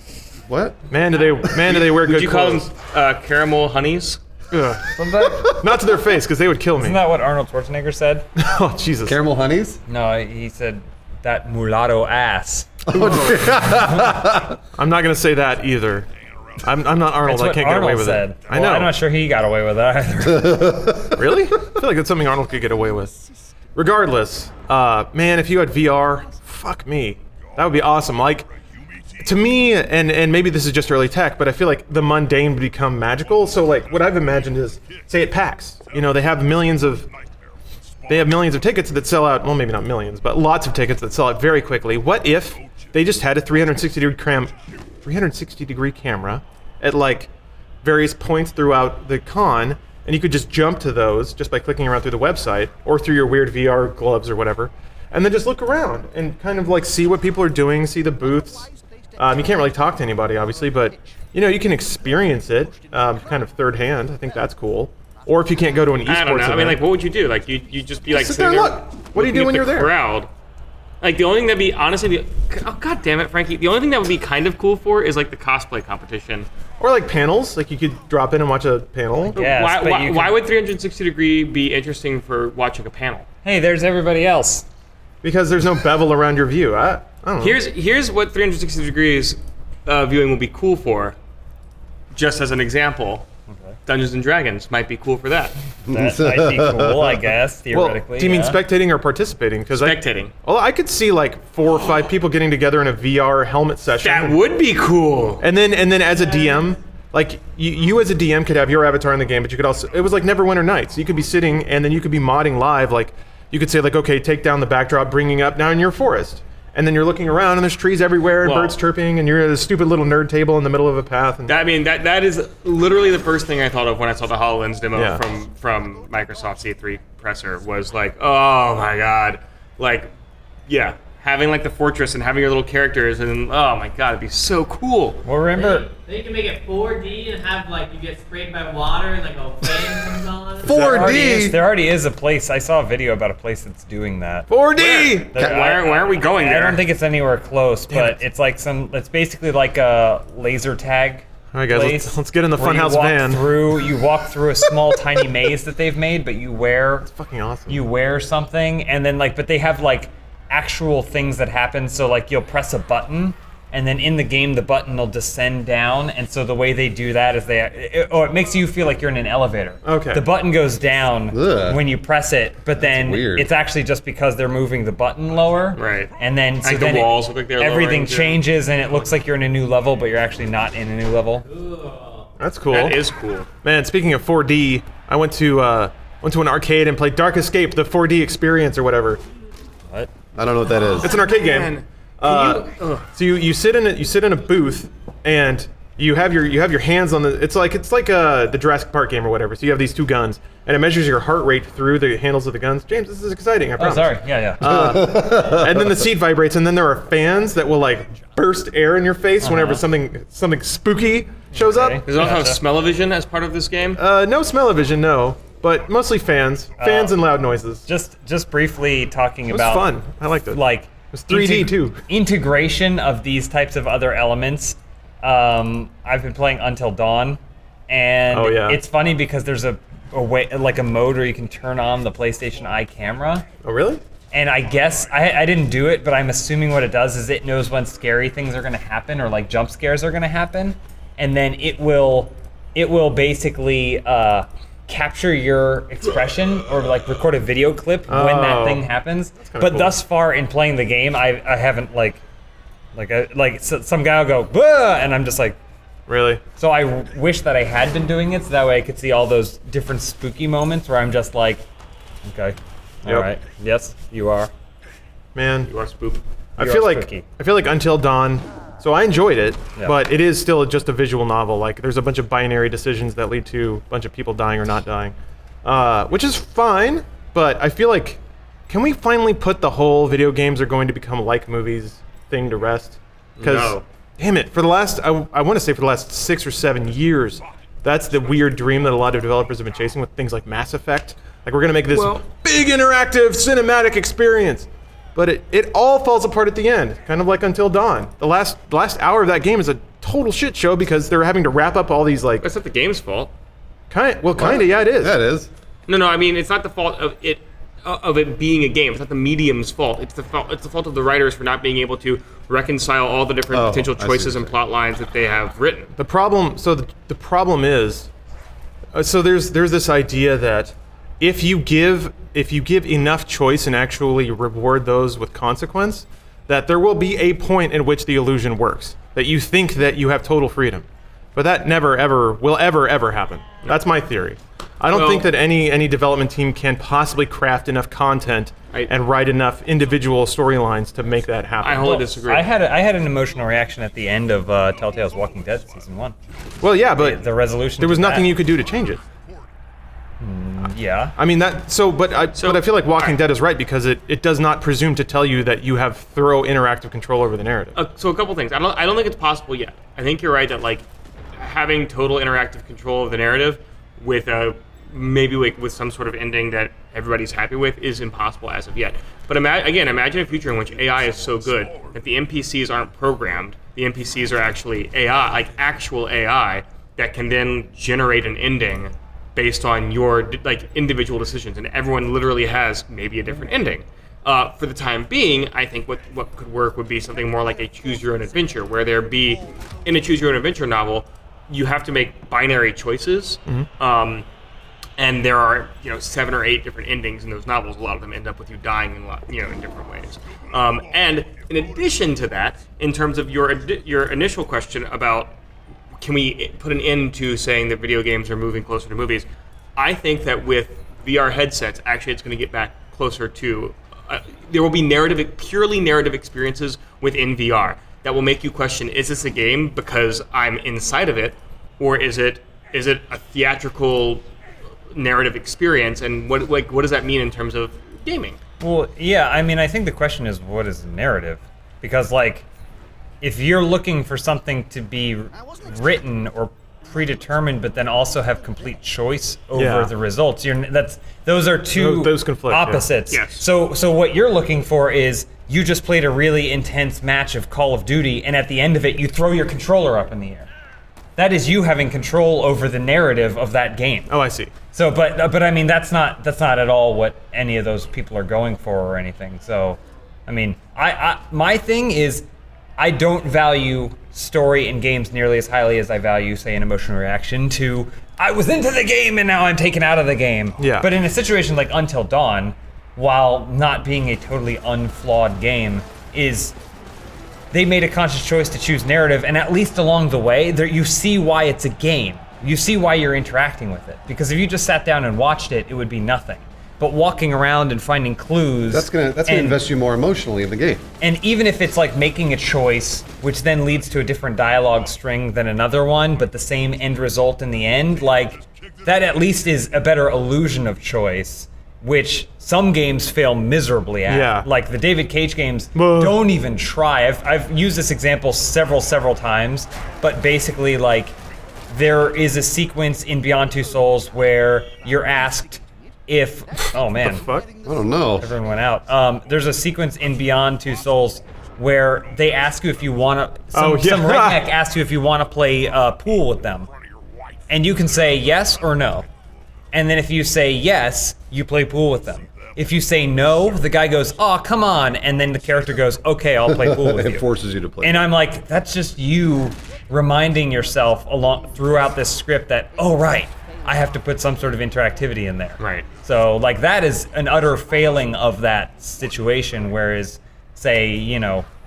what? Man, do they wear good Would you call them clothes. caramel honeys? Ugh. Isn't that, Not to their face, because they would kill me. isn't that what Arnold Schwarzenegger said? Oh, Jesus. Caramel honeys? No, he said that mulatto ass. I'm not going to say that either. I'm not Arnold. That's I what can't Arnold get away with said. it. I Well, know. I'm not sure he got away with that either. Really? I feel like that's something Arnold could get away with. Regardless, man, if you had VR, fuck me. That would be awesome. Like, to me, and maybe this is just early tech, but I feel like the mundane would become magical. So, like, what I've imagined is, say at PAX, you know, they have millions of They have millions of tickets that sell out. Well, maybe not millions, but lots of tickets that sell out very quickly. What if they just had a 360-degree camera at like various points throughout the con, and you could just jump to those just by clicking around through the website or through your weird VR gloves or whatever, and then just look around and kind of like see what people are doing, see the booths. You can't really talk to anybody, obviously, but you can experience it kind of third hand. I think that's cool. Or if you can't go to an esports I don't know. event. I mean, like, what would you do? Like, you just be like sit there and look. What do you do when you're there? Crowd. Like, the only thing that'd be honestly, oh god damn it, Frankie. The only thing that would be kind of cool for is like the cosplay competition. Or like panels, like you could drop in and watch a panel. Yes, Why would 360 degree be interesting for watching a panel? Hey, there's everybody else. Because there's no bevel around your view. I don't know. Here's what 360 degrees viewing will be cool for. Just as an example, Dungeons and Dragons might be cool for that. That might be cool, I guess, Well, theoretically. do you mean yeah. spectating or participating? Because Spectating. I could see like 4 or 5 people getting together in a VR helmet session. That would be cool. And then as a DM, like you as a DM could have your avatar in the game, but you could also, it was like Neverwinter Nights. You could be sitting and then you could be modding live. Like you could say like, okay, take down the backdrop, bringing up now in your forest. And then you're looking around and there's trees everywhere and Well- birds chirping and you're at a stupid little nerd table in the middle of a path. And That is literally the first thing I thought of when I saw the HoloLens demo Yeah. from Microsoft's E3 presser was like, oh my god, like, yeah, having like the fortress and having your little characters and oh my god, it'd be so cool. Well, remember, Then you can make it 4D and have like you get sprayed by water and like a fan comes on. there already is a place. I saw a video about a place that's doing that. 4D! Where are we going there? I don't think it's anywhere close, but it's like it's basically like a laser tag. All right, guys, place let's get in the where you Funhaus walk van. You walk through a small tiny maze that they've made, but you wear Fucking awesome. something, and then but they have like actual things that happen. So like you'll press a button, and then in the game the button will descend down, and so the way they do that is it makes you feel like you're in an elevator. Okay. The button goes down Ugh. when you press it, but then weird. it's actually just because they're moving the button lower. Right. And then so Like the then walls look like they're everything lowering, too. changes, and it looks like you're in a new level, but you're actually not in a new level. That's cool. That is cool. Man, speaking of 4D, I went to an arcade and played Dark Escape, the 4D experience or whatever. What? I don't know what that is. It's an arcade game. Man, So you sit in a booth and you have your hands on the. It's like the Jurassic Park game or whatever. So you have these 2 guns and it measures your heart rate through the handles of the guns. James, this is exciting. I Oh, promise. sorry. Yeah. And then the seat vibrates, and then there are fans that will like burst air in your face whenever something spooky shows Okay. up. Does it also have Gotcha. smell-o-vision as part of this game? No smell-o-vision, no, but mostly fans and loud noises. Just briefly talking It was about fun. I liked it. like was 3D too. Integration of these types of other elements. I've been playing Until Dawn, and Oh, yeah. it's funny because there's a way, like a mode where you can turn on the PlayStation Eye camera. Oh really? And I guess I didn't do it, but I'm assuming what it does is it knows when scary things are going to happen or like jump scares are going to happen, and then it will basically capture your expression or like record a video clip when that Oh. thing happens. kinda But cool. thus far in playing the game, I haven't some guy will go "Bah!" and I'm just like. Really? So I wish that I had been doing it so that way I could see all those different spooky moments where I'm just like, okay, all Yep. right, yes, you are. Man, You are spook. I You feel are like spooky. Until Dawn. So I enjoyed it, Yeah. but it is still just a visual novel. Like there's a bunch of binary decisions that lead to a bunch of people dying or not dying, which is fine. But I feel like, can we finally put the whole video games are going to become like movies thing to rest? Because No. damn it, for the last I want to say for the last 6 or 7 years, that's the weird dream that a lot of developers have been chasing with things like Mass Effect. Like we're gonna make this big interactive cinematic experience. But it all falls apart at the end, kind of like Until Dawn. The last hour of that game is a total shit show because they're having to wrap up all these like That's not the game's fault. kind of yeah it is. Yeah, it is. No, I mean it's not the fault of it being a game. It's not the medium's fault. It's the fault of the writers for not being able to reconcile all the different Oh, potential I see choices what and you're plot lines that they have written. The problem the problem is so there's this idea that if you give enough choice and actually reward those with consequence, that there will be a point in which the illusion works. That you think that you have total freedom. But that never ever will ever happen. That's my theory. I don't Well- think that any development team can possibly craft enough content and write enough individual storylines to make that happen. I wholly disagree. I had an emotional reaction at the end of Telltale's Walking Dead season 1. Well, yeah, but The resolution. there was to nothing that. you could do to change it. Yeah. I mean that. But I feel like Walking Dead is right because it does not presume to tell you that you have thorough interactive control over the narrative. So a couple things. I don't think it's possible yet. I think you're right that like having total interactive control of the narrative with maybe with some sort of ending that everybody's happy with is impossible as of yet. But imagine a future in which AI is so good that the NPCs aren't programmed. The NPCs are actually AI, like actual AI that can then generate an ending based on your like individual decisions, and everyone literally has maybe a different ending. For the time being, I think what could work would be something more like a choose your own adventure, where there be in a choose your own adventure novel, you have to make binary choices, and there are 7 or 8 different endings in those novels. A lot of them end up with you dying in different ways. And in addition to that, in terms of your initial question about can we put an end to saying that video games are moving closer to movies, I think that with VR headsets, actually it's going to get back closer to there will be purely narrative experiences within VR that will make you question, is this a game because I'm inside of it, or is it a theatrical narrative experience, and what does that mean in terms of gaming? Well, yeah, I mean, I think the question is, what is narrative? Because, like, if you're looking for something to be written or predetermined, but then also have complete choice over the results, those are two Those conflict, yeah. opposites. Yes. So what you're looking for is you just played a really intense match of Call of Duty, and at the end of it, you throw your controller up in the air. That is you having control over the narrative of that game. Oh, I see. So, but I mean, that's not at all what any of those people are going for or anything. So, I mean, my thing is, I don't value story in games nearly as highly as I value, say, an emotional reaction to I was into the game and now I'm taken out of the game. Yeah. But in a situation like Until Dawn, while not being a totally unflawed game, they made a conscious choice to choose narrative, and at least along the way, you see why it's a game. You see why you're interacting with it. Because if you just sat down and watched it, it would be nothing. But walking around and finding clues... That's gonna invest you more emotionally in the game. And even if it's like making a choice, which then leads to a different dialogue string than another one, but the same end result in the end, like, that at least is a better illusion of choice, which some games fail miserably at. Yeah. Like the David Cage games don't even try. I've used this example several times, but basically, like, there is a sequence in Beyond Two Souls where you're asked if... Oh, man. Fuck. I don't know. Everyone went out. There's a sequence in Beyond Two Souls where they ask you if you want to... Some redneck asks you if you want to play pool with them. And you can say yes or no. And then if you say yes, you play pool with them. If you say no, the guy goes, "Oh, come on," and then the character goes, "Okay, I'll play pool with you." It forces you to play. And I'm like, that's just you reminding yourself throughout this script that, oh, right, I have to put some sort of interactivity in there. Right. So, like, that is an utter failing of that situation, whereas, say,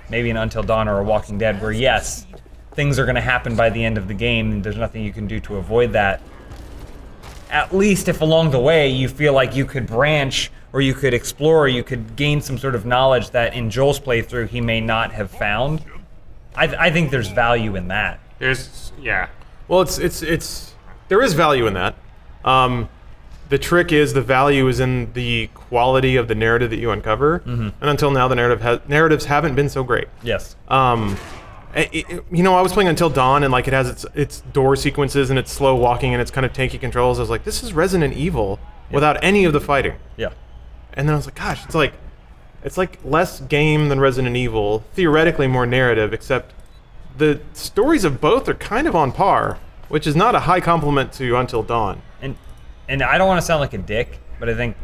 maybe an Until Dawn or a Walking Dead, where, yes, things are going to happen by the end of the game, and there's nothing you can do to avoid that. At least if along the way you feel like you could branch or you could explore, or you could gain some sort of knowledge that in Joel's playthrough he may not have found. I think there's value in that. Well, there is value in that. The trick is the value is in the quality of the narrative that you uncover, and until now the narratives haven't been so great. Yes. I was playing Until Dawn, and like it has its door sequences and its slow walking and its kind of tanky controls. I was like, this is Resident Evil without any of the fighting. Yeah. And then I was like, gosh, it's like less game than Resident Evil, theoretically more narrative, except the stories of both are kind of on par, which is not a high compliment to Until Dawn. And I don't want to sound like a dick, but I think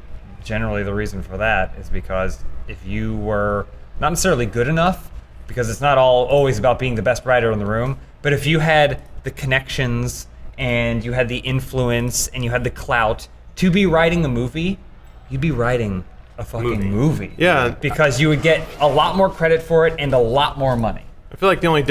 generally the reason for that is because if you were not necessarily good enough, because it's not always about being the best writer in the room, but if you had the connections and you had the influence and you had the clout to be writing a movie, you'd be writing a fucking movie. Yeah. Because you would get a lot more credit for it and a lot more money. I feel like the only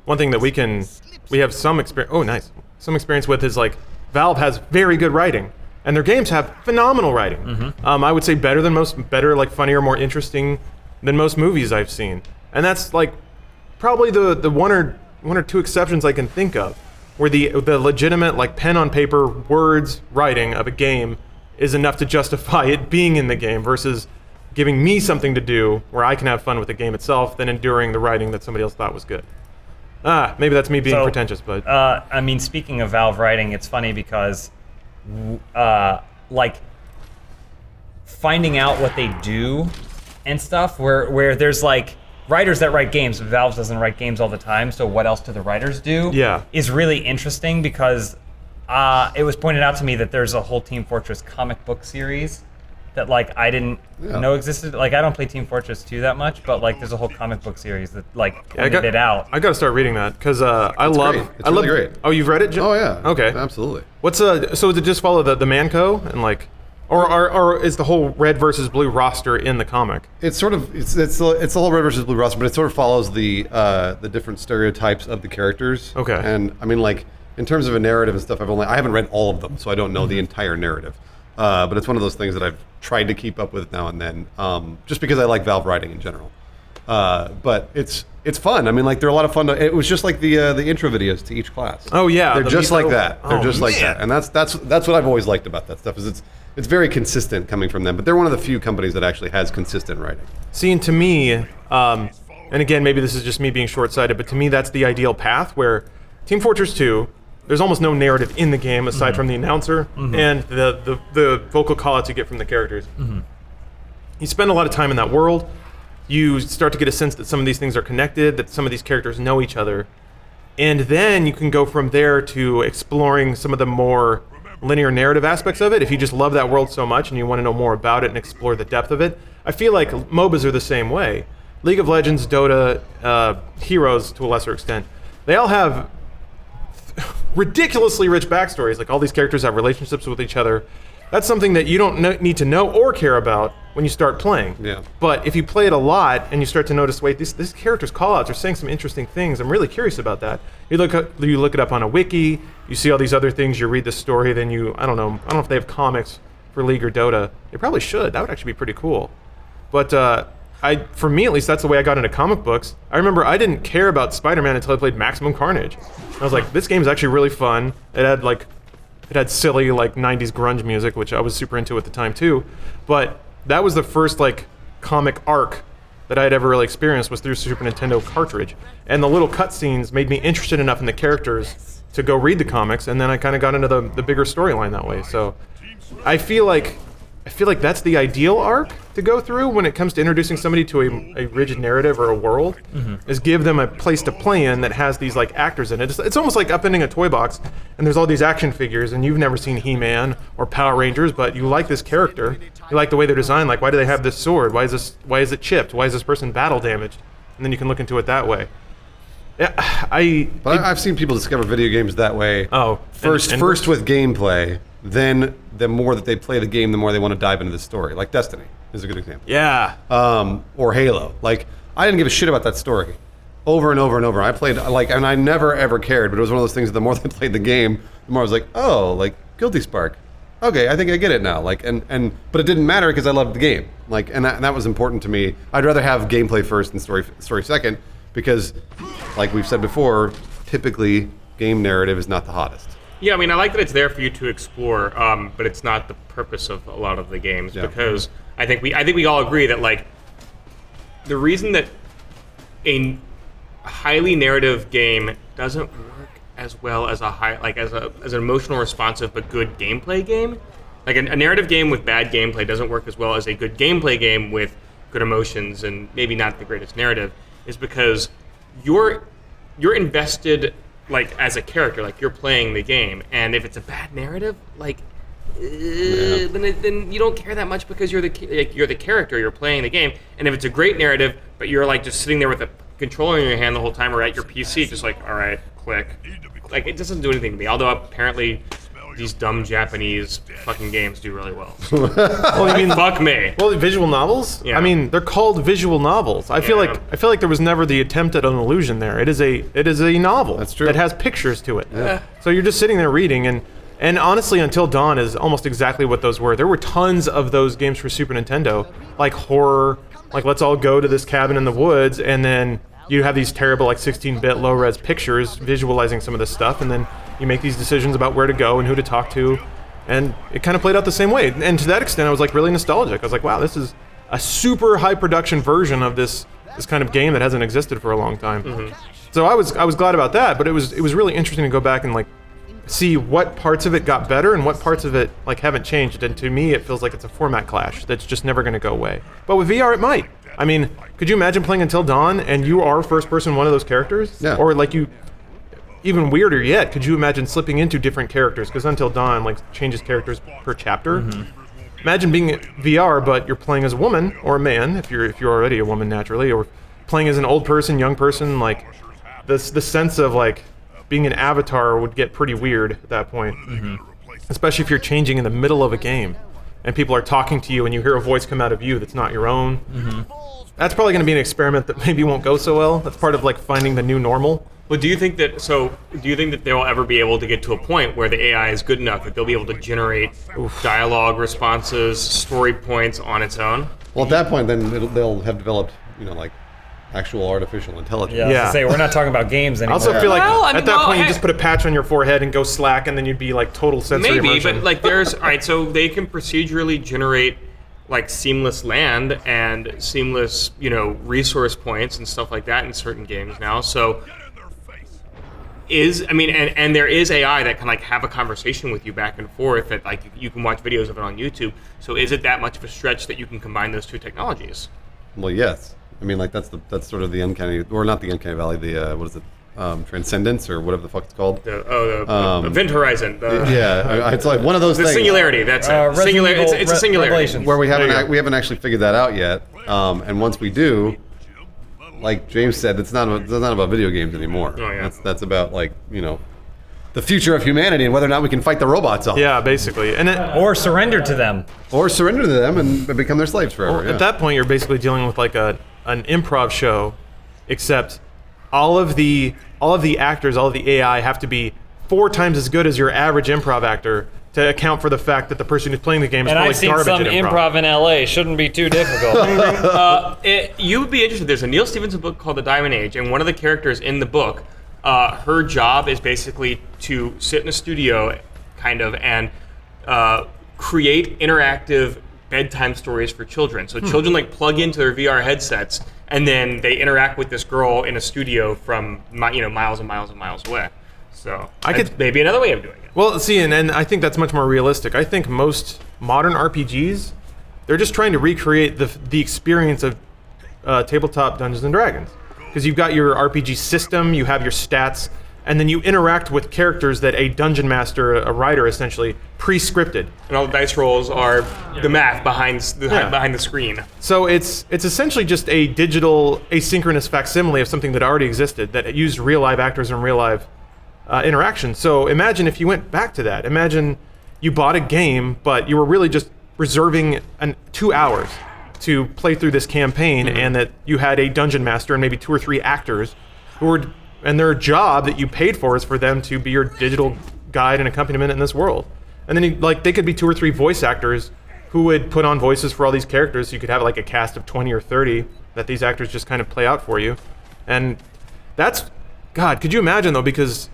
one thing that we have some experience. Oh, nice. Some experience with is like Valve has very good writing, and their games have phenomenal writing. I would say better, like funnier, more interesting than most movies I've seen. And that's like probably the one or two exceptions I can think of, where the legitimate like pen on paper words writing of a game is enough to justify it being in the game versus giving me something to do where I can have fun with the game itself than enduring the writing that somebody else thought was good. Maybe that's me being pretentious, but I mean, speaking of Valve writing, it's funny because like finding out what they do and stuff where there's like writers that write games, but Valve doesn't write games all the time, so what else do the writers do? Yeah. Is really interesting because it was pointed out to me that there's a whole Team Fortress comic book series that like I didn't know existed. Like I don't play Team Fortress 2 that much, but like there's a whole comic book series that like pointed it out. I got to start reading that because I love. Great. It's really great. Oh, you've read it? Oh yeah. Okay. Absolutely. What's so does it just follow the Manco and like, or is the whole red versus blue roster in the comic? It's sort of it's the whole red versus blue roster, but it sort of follows the different stereotypes of the characters. Okay. And I mean, like in terms of a narrative and stuff, I haven't read all of them, so I don't know the entire narrative. But it's one of those things that I've tried to keep up with now and then, just because I like Valve writing in general. But it's fun. I mean, like they're a lot of fun. It was just like the intro videos to each class. Oh yeah, they're just like that. They're just like man. that, and that's what I've always liked about that stuff. Is it's very consistent coming from them. But they're one of the few companies that actually has consistent writing. See, and to me, and again, maybe this is just me being short-sighted, but to me, that's the ideal path where Team Fortress 2. There's almost no narrative in the game aside from the announcer and the vocal call-outs you get from the characters. You spend a lot of time in that world. You start to get a sense that some of these things are connected, that some of these characters know each other. And then you can go from there to exploring some of the more linear narrative aspects of it. If you just love that world so much and you want to know more about it and explore the depth of it. I feel like MOBAs are the same way. League of Legends, Dota, Heroes to a lesser extent, they all have ridiculously rich backstories. Like all these characters have relationships with each other. That's something that you don't need to know or care about when you start playing. Yeah. But if you play it a lot and you start to notice, wait, this character's call-outs are saying some interesting things. I'm really curious about that. You look it up on a wiki. You see all these other things. You read the story. Then I don't know if they have comics for League or Dota. They probably should. That would actually be pretty cool. But for me at least, that's the way I got into comic books. I remember I didn't care about Spider-Man until I played Maximum Carnage. I was like, this game's actually really fun. It had silly like 90s grunge music, which I was super into at the time too. But that was the first like comic arc that I had ever really experienced was through Super Nintendo cartridge. And the little cutscenes made me interested enough in the characters to go read the comics, and then I kind of got into the bigger storyline that way. So I feel like that's the ideal arc to go through when it comes to introducing somebody to a rigid narrative or a world, is give them a place to play in that has these like actors in it. It's almost like upending a toy box and there's all these action figures and you've never seen He-Man or Power Rangers, but you like this character, you like the way they're designed, like why do they have this sword, why is it chipped, why is this person battle damaged, and then you can look into it that way. Yeah, I've seen people discover video games that way. Oh, first with gameplay, then the more that they play the game, the more they want to dive into the story. Like Destiny is a good example. Yeah. Or Halo. Like I didn't give a shit about that story. Over and over and over. I played and I never ever cared, but it was one of those things that the more I played the game, the more I was like, oh, like Guilty Spark. Okay, I think I get it now. Like but it didn't matter because I loved the game. Like and that was important to me. I'd rather have gameplay first and story second because, like we've said before, typically game narrative is not the hottest. Yeah, I mean, I like that it's there for you to explore, but it's not the purpose of a lot of the games because I think we all agree that like the reason that a highly narrative game doesn't work as well as as an emotional responsive but good gameplay game, like a narrative game with bad gameplay doesn't work as well as a good gameplay game with good emotions and maybe not the greatest narrative, is because you're invested. Like as a character, like you're playing the game, and if it's a bad narrative, then you don't care that much because you're the character, you're playing the game. And if it's a great narrative, but you're like just sitting there with a controller in your hand the whole time, or at your PC, just like all right, click, like it doesn't do anything to me. Although apparently these dumb Japanese fucking games do really well. Well, you mean fuck me? Well, visual novels? Yeah. I mean, they're called visual novels. I feel like there was never the attempt at an illusion there. It is a novel. That's true. That has pictures to it. Yeah. So you're just sitting there reading, and And honestly, Until Dawn is almost exactly what those were. There were tons of those games for Super Nintendo, like horror, like let's all go to this cabin in the woods, and then you have these terrible like 16-bit low-res pictures visualizing some of this stuff, and then you make these decisions about where to go and who to talk to, and it kind of played out the same way. And to that extent, I was like really nostalgic. I was like, wow, this is a super high production version of this kind of game that hasn't existed for a long time. So I was glad about that, but it was really interesting to go back and like see what parts of it got better and what parts of it like haven't changed. And to me, it feels like it's a format clash that's just never going to go away. But with VR, it might. I mean, could you imagine playing Until Dawn and you are first person one of those characters? Yeah. Or like you, even weirder yet, could you imagine slipping into different characters? Because Until Dawn like changes characters per chapter. Imagine being VR, but you're playing as a woman or a man if you're already a woman naturally, or playing as an old person, young person. Like the sense of like being an avatar would get pretty weird at that point. Especially if you're changing in the middle of a game and people are talking to you and you hear a voice come out of you that's not your own. That's probably going to be an experiment that maybe won't go so well. That's part of like finding the new normal. But do you think that they'll ever be able to get to a point where the AI is good enough that they'll be able to generate dialogue responses, story points on its own? Well, at that point, then they'll have developed, like actual artificial intelligence. Yeah, I was gonna say, we're not talking about games I anymore. also feel like Well, I mean, at that well, point you heck- just put a patch on your forehead and go Slack, and then you'd be like total sensory Maybe, immersion. but like there's all right. So they can procedurally generate like seamless land and seamless, resource points and stuff like that in certain games now. So and there is AI that can like have a conversation with you back and forth that like you can watch videos of it on YouTube. So is it that much of a stretch that you can combine those two technologies? Well, yes. I mean, like that's sort of the uncanny, or not the uncanny valley. The what is it? Transcendence or whatever the fuck it's called. The Event Horizon. It's like one of those The things. singularity. That's it. Resident Singularity. Evil It's a singularity. Revelations. Where we There you go. haven't actually figured that out yet. And once we do, like James said, it's not about video games anymore. Oh, yeah. That's about like the future of humanity and whether or not we can fight the robots off. Yeah, basically. And Or surrender to them. Or surrender to them and become their slaves forever. yeah. at that point, you're basically dealing with like an improv show, except all of the actors, all of the AI have to be 4 times as good as your average improv actor to account for the fact that the person who's playing the game is And probably I've seen garbage some at improv in LA. Shouldn't be too difficult. You would be interested. There's a Neil Stephenson book called The Diamond Age, and one of the characters in the book, her job is basically to sit in a studio, kind of, and create interactive bedtime stories for children. So children like plug into their VR headsets, and then they interact with this girl in a studio from miles and miles and miles away. So that's maybe another way of doing it. Well, see, and I think that's much more realistic. I think most modern RPGs, they're just trying to recreate the experience of tabletop Dungeons and Dragons. Because you've got your RPG system, you have your stats, and then you interact with characters that a dungeon master, a writer essentially, pre-scripted. And all the dice rolls are the math behind the screen. So it's essentially just a digital asynchronous facsimile of something that already existed that used real live actors and real live interaction. So imagine if you went back to that. Imagine you bought a game, but you were really just reserving 2 hours to play through this campaign, and that you had a dungeon master and maybe 2 or 3 actors and their job that you paid for is for them to be your digital guide and accompaniment in this world. And then they could be 2 or 3 voice actors who would put on voices for all these characters. So you could have like a cast of 20 or 30 that these actors just kind of play out for you. And that's, God, could you imagine though? Because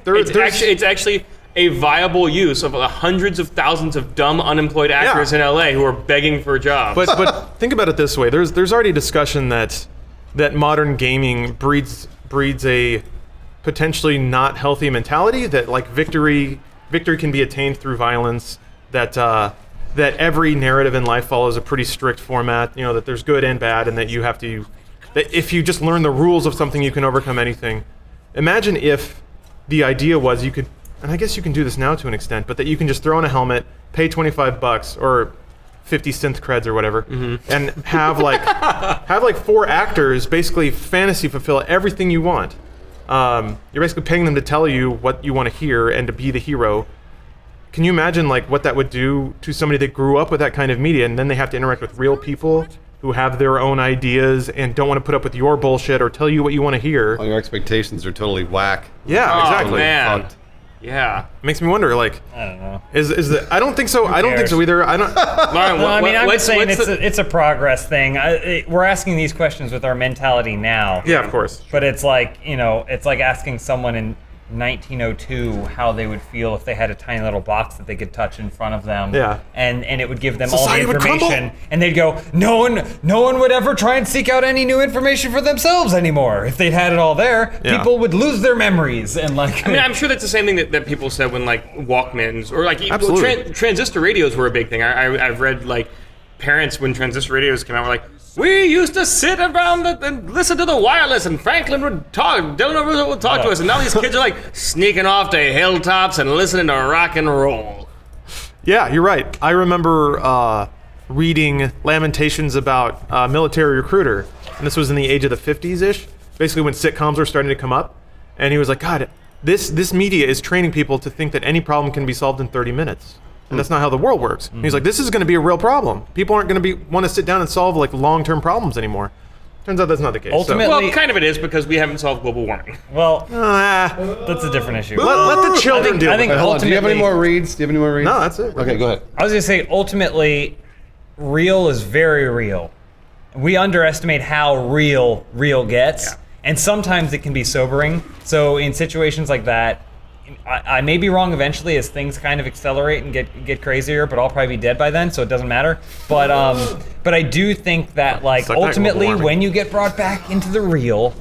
It's actually a viable use of hundreds of thousands of dumb unemployed actors in LA who are begging for jobs. But think about it this way: there's already discussion that modern gaming breeds a potentially not healthy mentality, that like victory can be attained through violence, that every narrative in life follows a pretty strict format, that there's good and bad, and that if you just learn the rules of something, you can overcome anything. Imagine if the idea was you could, and I guess you can do this now to an extent, but that you can just throw on a helmet, pay $25 or 50 synth creds or whatever, and have like 4 actors basically fantasy fulfill everything you want. You're basically paying them to tell you what you want to hear and to be the hero. Can you imagine like what that would do to somebody that grew up with that kind of media, and then they have to interact with real people who have their own ideas and don't want to put up with your bullshit or tell you what you want to hear? All your expectations are totally whack. Yeah, Oh, exactly. man. Fucked. Yeah. Makes me wonder, like, I don't know. I don't think so. I don't think so either. I don't. Lauren, No, I mean, I'm what's- just saying what's the- it's a progress thing. We're asking these questions with our mentality now. Yeah, of course. But it's like, it's like asking someone in 1902 how they would feel if they had a tiny little box that they could touch in front of them. Yeah. And it would give them Society all would the crumble. information. And they'd go, no one would ever try and seek out any new information for themselves anymore. If they'd had it all there, Yeah. people would lose their memories and like. I mean, I'm sure that's the same thing that people said when like Walkmans or like Absolutely. transistor radios were a big thing. I've read like parents when transistor radios came out were like, we used to sit around and listen to the wireless, and Franklin would talk, Delano Roosevelt would talk to us, and now these kids are like sneaking off to hilltops and listening to rock and roll. Yeah, you're right. I remember reading lamentations about Military Recruiter, and this was in the age of the 50s-ish, basically when sitcoms were starting to come up, and he was like, God, this media is training people to think that any problem can be solved in 30 minutes. And that's not how the world works. And he's like, this is going to be a real problem. People aren't going to want to sit down and solve like long-term problems anymore. Turns out that's not the case. Ultimately- Well, kind of it is because we haven't solved global warming. Well, So, that's a different issue. let the children deal I with think it. Hold on. Do you have any ultimately- more reads? Do you have any more reads? No, that's it. Okay, go ahead. I was gonna say, ultimately, real is very real. We underestimate how real gets, and sometimes it can be sobering. So in situations like that, I may be wrong eventually as things kind of accelerate and get crazier, but I'll probably be dead by then, so it doesn't matter. But I do think that like Suck that, ultimately, global warming. when you get brought back into the real,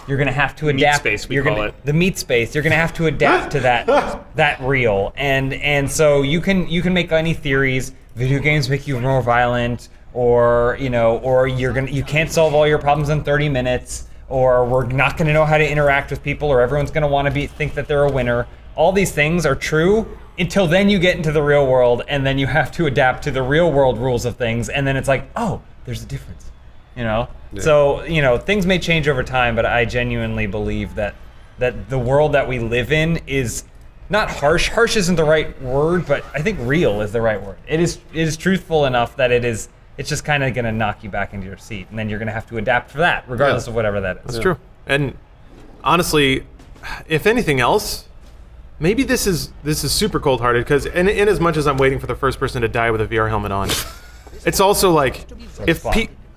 you're gonna have to adapt. space, we you're call gonna, it. The meat space. You're gonna have to adapt to that real, and so you can make any theories. Video games make you more violent, or you can't solve all your problems in 30 minutes, or we're not gonna know how to interact with people, or everyone's gonna want to think that they're a winner. All these things are true until then you get into the real world, and then you have to adapt to the real world rules of things, and then it's like, oh, there's a difference. So things may change over time, but I genuinely believe that the world that we live in is not harsh. Harsh isn't the right word, but I think real is the right word. It is truthful enough that it's just kind of going to knock you back into your seat, and then you're going to have to adapt for that, regardless of whatever that is. That's true. And honestly, if anything else, maybe this is super cold-hearted because in as much as I'm waiting for the first person to die with a VR helmet on, it's also like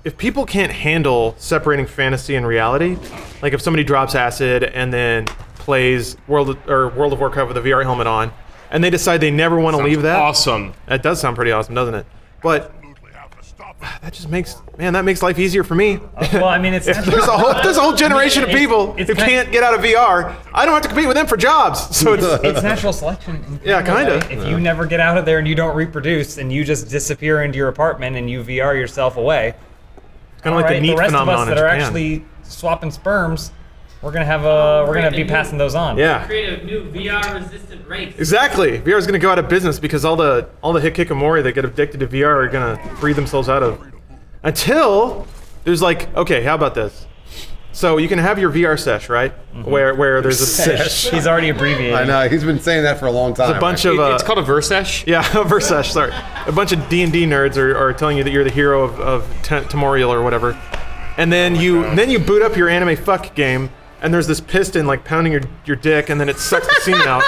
if people can't handle separating fantasy and reality, like if somebody drops acid and then plays World of Warcraft with a VR helmet on, and they decide they never want to leave that. Awesome. That does sound pretty awesome, doesn't it? But that just makes life easier for me. Well, I mean, it's There's a whole generation of people it's who kind- can't get out of VR. I don't have to compete with them for jobs. So it's natural selection. Yeah, kinda. If you never get out of there and you don't reproduce and you just disappear into your apartment and you VR yourself away, it's kind of like the neat the rest phenomenon of us in that are Japan. actually swapping sperms, we're gonna be passing those on. Yeah, Create a new VR-resistant race. exactly. VR is going to go out of business because all the hikikomori that get addicted to VR are going to free themselves out of. Until there's like, okay, how about this? So you can have your VR sesh, right? Where there's a Sesh. He's already abbreviated. I know he's been saying that for a long time. a bunch of It's called a Versesh. yeah, Versesh, sorry. A bunch of D&D nerds are telling you that you're the hero of Tamoriel or whatever. And then you boot up your anime fuck game, and there's this piston like pounding your dick, and then it sucks the semen out.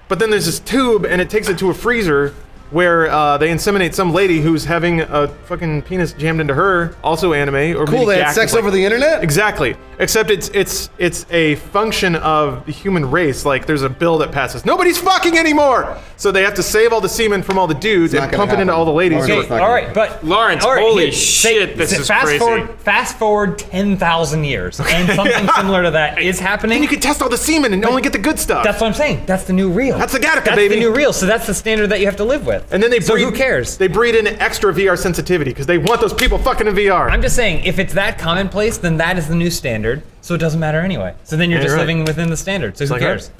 But then there's this tube, and it takes it to a freezer where they inseminate some lady who's having a fucking penis jammed into her, also anime. Or Cool, maybe they had Gak sex is like- over the internet? Exactly. Except it's a function of the human race. Like there's a bill that passes. Nobody's fucking anymore. So they have to save all the semen from all the dudes not and gonna pump it into happen. all the ladies. Lawrence, who it's are- not All gonna right, but Lawrence, all right, holy here, shit, this is fast crazy. Fast forward 10,000 years, and something similar to that is happening. And you can test all the semen and only get the good stuff. That's what I'm saying. That's the new real. That's the Gattaca, That's baby. the new real. So that's the standard that you have to live with. And then they so breed, who cares? They breed in extra VR sensitivity because they want those people fucking in VR. I'm just saying, if it's that commonplace, then that is the new standard. So it doesn't matter anyway. So then you're Yeah, just you're right. living within the standard. So who like, cares?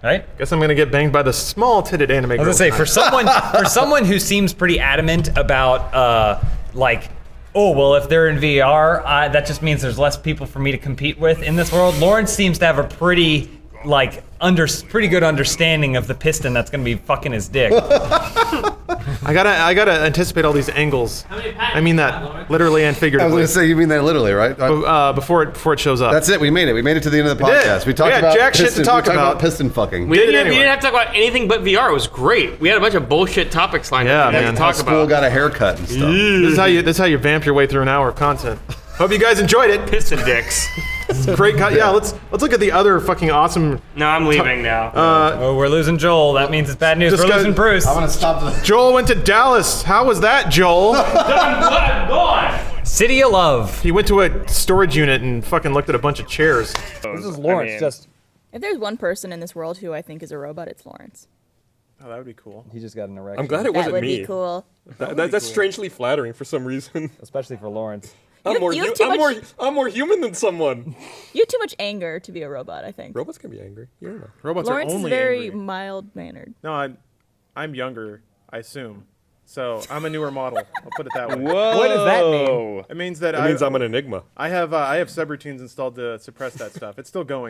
Right? Guess I'm gonna get banged by the small-titted anime girl. I was gonna say for tonight. someone who seems pretty adamant about like, oh well, if they're in VR, that just means there's less people for me to compete with in this world. Lawrence seems to have a pretty good understanding of the piston that's gonna be fucking his dick. I gotta anticipate all these angles. How many patents I mean you got, that Lawrence? literally and I was figuratively. going to say, you mean that literally, right? Before it shows up. That's it. We made it. We made it to the end of the We did. podcast. We We talked had about jack shit to piston, talk we talked about. piston fucking. We did it We anyway. didn't have to talk about anything but VR. It was great. We had a bunch of bullshit topics lined Yeah, up. We had man. to How talk Spool about. got a haircut and stuff. This is how you vamp your way through an hour of content. Hope you guys enjoyed it. Piston dicks. Great yeah, let's look at the other fucking awesome. No, I'm leaving now. Oh, we're losing Joel. That means it's bad news. Just We're go- losing Bruce. I'm going to stop the... Joel went to Dallas. How was that, Joel? City of Love. He went to a storage unit and fucking looked at a bunch of chairs. This is Lawrence. If there's one person in this world who I think is a robot, it's Lawrence. Oh, that would be cool. He just got an erection. I'm glad it That wasn't would me. be cool. That's strangely flattering for some reason. Especially for Lawrence. I'm more, you have too much- I'm more human than someone. You have too much anger to be a robot, I think. Robots can be angry. You don't know. Robots Lawrence are is only very angry. mild-mannered. No, I'm younger, I assume. So I'm a newer model. I'll put it that way. Whoa. What does that mean? It means that It means I'm an enigma. I have subroutines installed to suppress that stuff. It's still going.